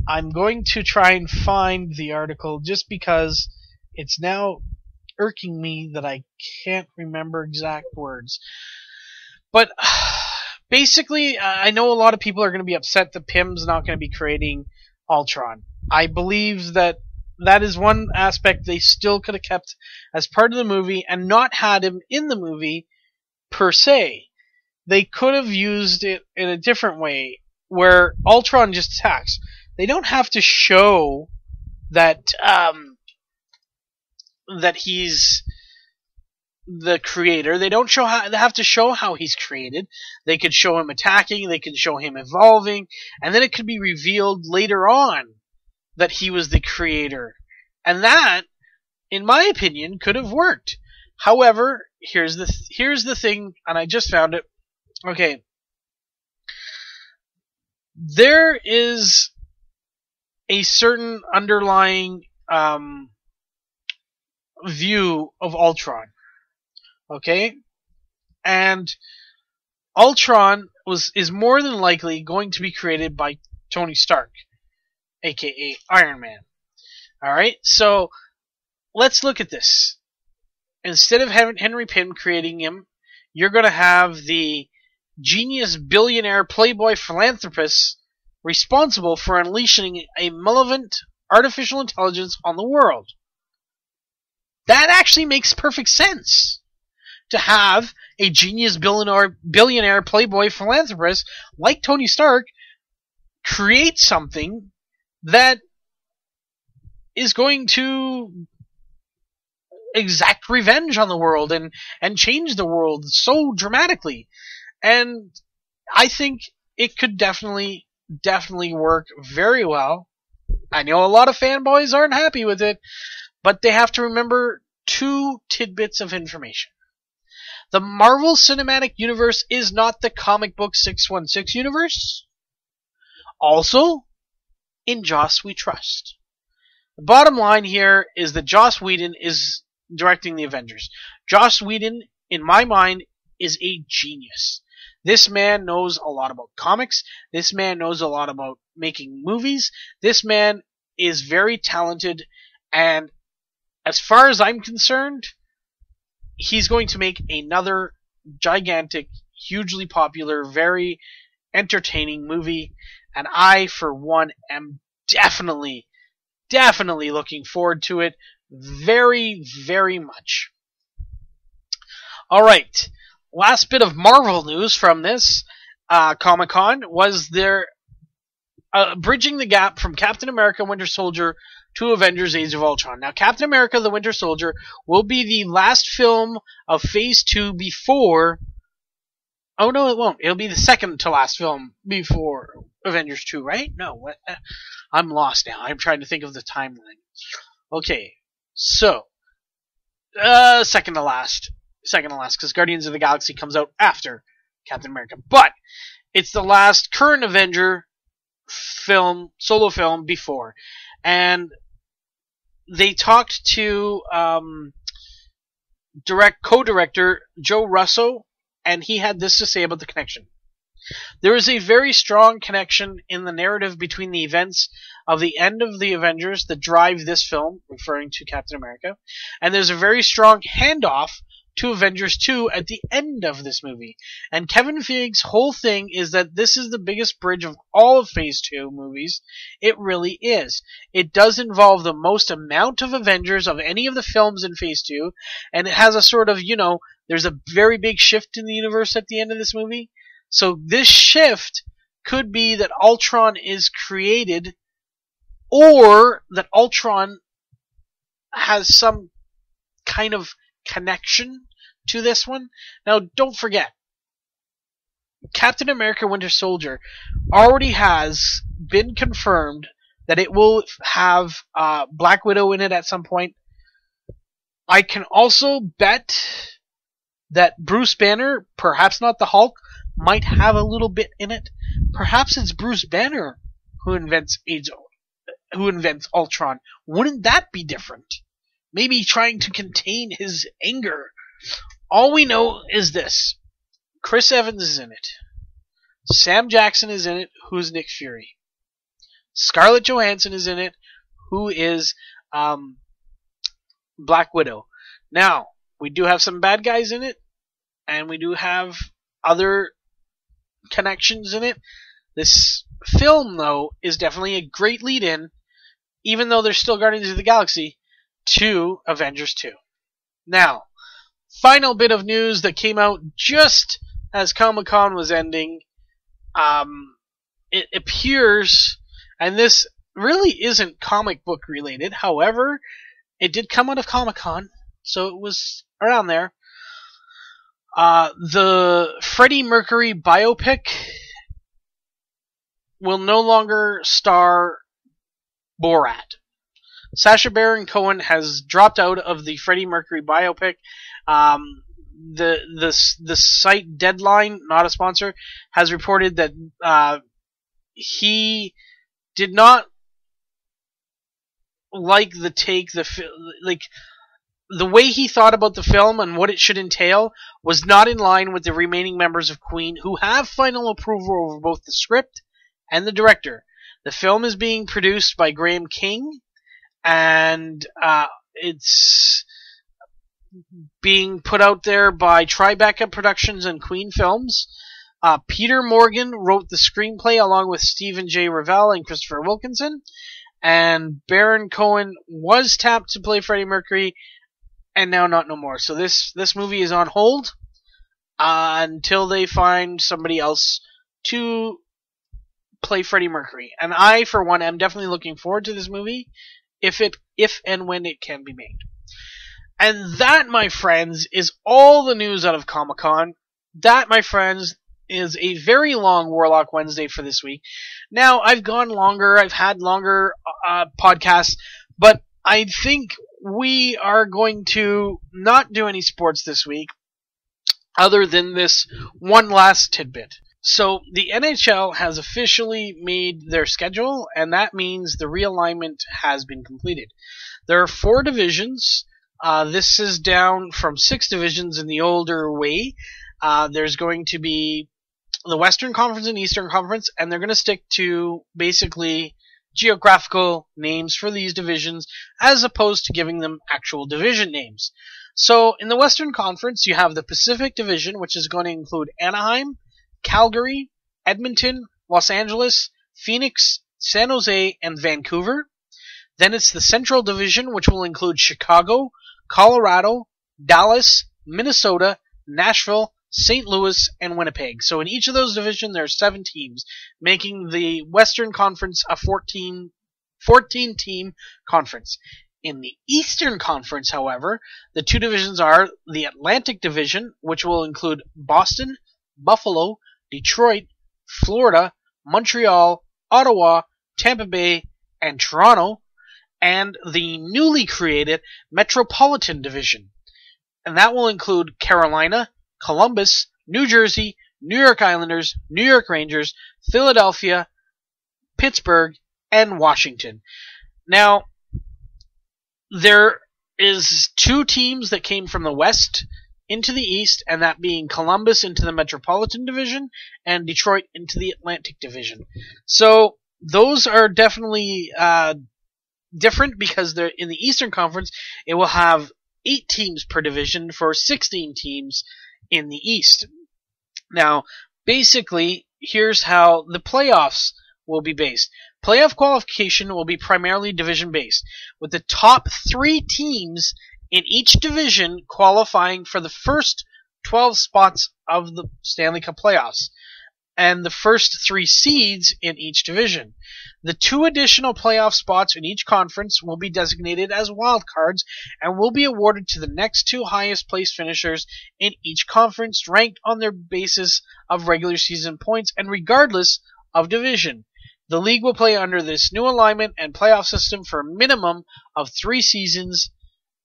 I'm going to try and find the article just because it's now irking me that I can't remember exact words. But basically, I know a lot of people are going to be upset that Pym's not going to be creating Ultron. I believe that is one aspect they still could have kept as part of the movie and not had him in the movie per se. They could have used it in a different way, where Ultron just attacks. They don't have to show that that he's the creator. They don't they have to show how he's created. They could show him attacking. They could show him evolving, and then it could be revealed later on that he was the creator, and that, in my opinion, could have worked. However, here's the thing, and I just found it. Okay. There is a certain underlying view of Ultron. Okay? And Ultron is more than likely going to be created by Tony Stark, aka Iron Man. Alright? So, let's look at this. Instead of Henry Pym creating him, you're going to have the genius billionaire playboy philanthropist responsible for unleashing a malevolent artificial intelligence on the world. That actually makes perfect sense. To have a genius billionaire playboy philanthropist like Tony Stark create something that is going to exact revenge on the world and change the world so dramatically. And I think it could definitely work very well. I know a lot of fanboys aren't happy with it, but they have to remember two tidbits of information. The Marvel Cinematic Universe is not the comic book 616 universe. Also, in Joss we trust. The bottom line here is that Joss Whedon is directing the Avengers. Joss Whedon, in my mind, is a genius. This man knows a lot about comics. This man knows a lot about making movies. This man is very talented, and as far as I'm concerned, he's going to make another gigantic, hugely popular, very entertaining movie, and I, for one, am definitely looking forward to it very, very much. Alright, last bit of Marvel news from this Comic-Con was their bridging the gap from Captain America Winter Soldier to Avengers Age of Ultron. Now, Captain America the Winter Soldier will be the last film of Phase 2 before... Oh, no, it won't. It'll be the second to last film before Avengers 2, right? No, what? I'm lost now. I'm trying to think of the timeline. Okay, so... second to last, because Guardians of the Galaxy comes out after Captain America. But it's the last current Avenger film, solo film, before. And they talked to co-director Joe Russo, and he had this to say about the connection. There is a very strong connection in the narrative between the events of the end of the Avengers that drive this film, referring to Captain America, and there's a very strong handoff to Avengers 2 at the end of this movie. And Kevin Feige's whole thing is that this is the biggest bridge of all of Phase 2 movies. It really is. It does involve the most amount of Avengers of any of the films in Phase 2, and it has a sort of, there's a very big shift in the universe at the end of this movie. So this shift could be that Ultron is created, or that Ultron has some kind of connection to this one. Now, don't forget, Captain America Winter Soldier already has been confirmed that it will have Black Widow in it at some point. I can also bet that Bruce Banner, perhaps not the Hulk, might have a little bit in it. Perhaps it's Bruce Banner who invents Ultron. Wouldn't that be different? Maybe trying to contain his anger. All we know is this. Chris Evans is in it. Sam Jackson is in it, who's Nick Fury. Scarlett Johansson is in it, who is Black Widow. Now, we do have some bad guys in it, and we do have other connections in it. This film, though, is definitely a great lead-in, even though there's still Guardians of the Galaxy, to Avengers 2. Now, final bit of news that came out just as Comic-Con was ending. It appears, and this really isn't comic book related, however, it did come out of Comic-Con, so it was around there. The Freddie Mercury biopic will no longer star Borat. Sacha Baron Cohen has dropped out of the Freddie Mercury biopic. The site Deadline, not a sponsor, has reported that he did not like the way he thought about the film and what it should entail was not in line with the remaining members of Queen, who have final approval over both the script and the director. The film is being produced by Graham King, and it's being put out there by Tribeca Productions and Queen Films. Peter Morgan wrote the screenplay along with Stephen J. Revell and Christopher Wilkinson, and Baron Cohen was tapped to play Freddie Mercury, and now not no more. So this movie is on hold until they find somebody else to play Freddie Mercury. And I, for one, am definitely looking forward to this movie if and when it can be made. And that, my friends, is all the news out of Comic-Con. That, my friends, is a very long Warlock Wednesday for this week. Now, I've gone longer, I've had longer podcasts, but I think we are going to not do any sports this week, other than this one last tidbit. So, the NHL has officially made their schedule, and that means the realignment has been completed. There are 4 divisions. This is down from 6 divisions in the older way. There's going to be the Western Conference and Eastern Conference, and they're going to stick to basically geographical names for these divisions as opposed to giving them actual division names. So in the Western Conference, you have the Pacific Division, which is going to include Anaheim, Calgary, Edmonton, Los Angeles, Phoenix, San Jose, and Vancouver. Then it's the Central Division, which will include Chicago, Colorado, Dallas, Minnesota, Nashville, St. Louis, and Winnipeg. So in each of those divisions, there are 7 teams, making the Western Conference a 14-team conference. In the Eastern Conference, however, the 2 divisions are the Atlantic Division, which will include Boston, Buffalo, Detroit, Florida, Montreal, Ottawa, Tampa Bay, and Toronto, and the newly created Metropolitan Division. And that will include Carolina, Columbus, New Jersey, New York Islanders, New York Rangers, Philadelphia, Pittsburgh, and Washington. Now, there is 2 teams that came from the West into the East, and that being Columbus into the Metropolitan Division and Detroit into the Atlantic Division. So those are definitely different because they're in the Eastern Conference. It will have 8 teams per division for 16 teams in the East. Now, basically, here's how the playoffs will be based. Playoff qualification will be primarily division-based, with the top 3 teams in each division qualifying for the first 12 spots of the Stanley Cup playoffs. and the first 3 seeds in each division. The 2 additional playoff spots in each conference will be designated as wildcards and will be awarded to the next 2 highest placed finishers in each conference, ranked on their basis of regular season points and regardless of division. The league will play under this new alignment and playoff system for a minimum of 3 seasons,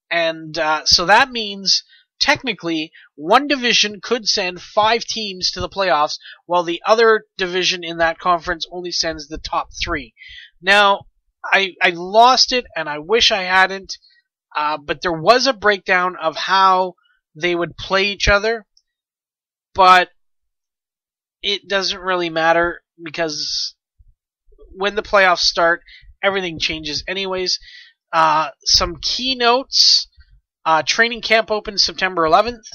and so that means technically, one division could send 5 teams to the playoffs, while the other division in that conference only sends the top 3. Now, I lost it, and I wish I hadn't, but there was a breakdown of how they would play each other, but it doesn't really matter, because when the playoffs start, everything changes anyways. Some keynotes. Training camp opens September 11th.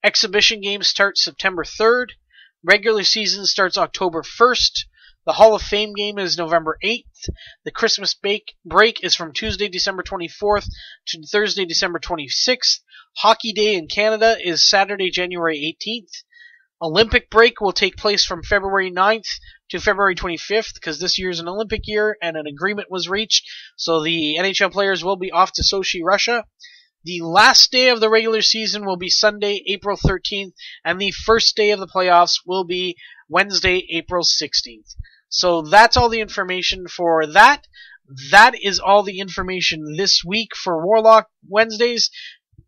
Exhibition games start September 3rd. Regular season starts October 1st. The Hall of Fame game is November 8th. The Christmas break is from Tuesday, December 24th to Thursday, December 26th. Hockey Day in Canada is Saturday, January 18th. Olympic break will take place from February 9th to February 25th, because this year is an Olympic year and an agreement was reached, so the NHL players will be off to Sochi, Russia. The last day of the regular season will be Sunday, April 13th, and the first day of the playoffs will be Wednesday, April 16th. So that's all the information for that. That is all the information this week for Warlock Wednesdays.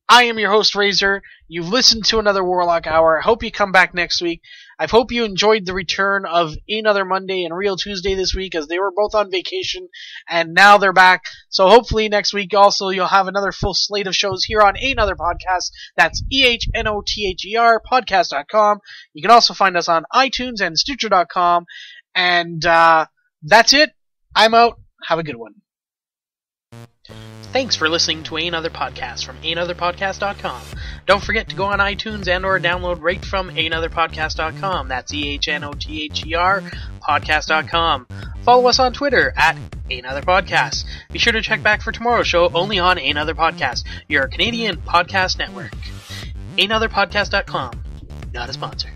I am your host, Rayzor. You've listened to another Warlock Hour. I hope you come back next week. I hope you enjoyed the return of Ehnother Monday and Real Tuesday this week, as they were both on vacation, and now they're back. So hopefully next week also you'll have another full slate of shows here on Ehnother Podcast. That's EHNOTHER podcast.com. You can also find us on iTunes and Stitcher.com. And that's it. I'm out. Have a good one. Thanks for listening to Ehnother Podcast from Ehnotherpodcast.com. Don't forget to go on iTunes and or download right from Ehnotherpodcast.com. That's EHNOTHER podcast.com. Follow us on Twitter at Ehnother Podcast. Be sure to check back for tomorrow's show only on Ehnother Podcast, your Canadian podcast network. Ehnotherpodcast.com. Not a sponsor.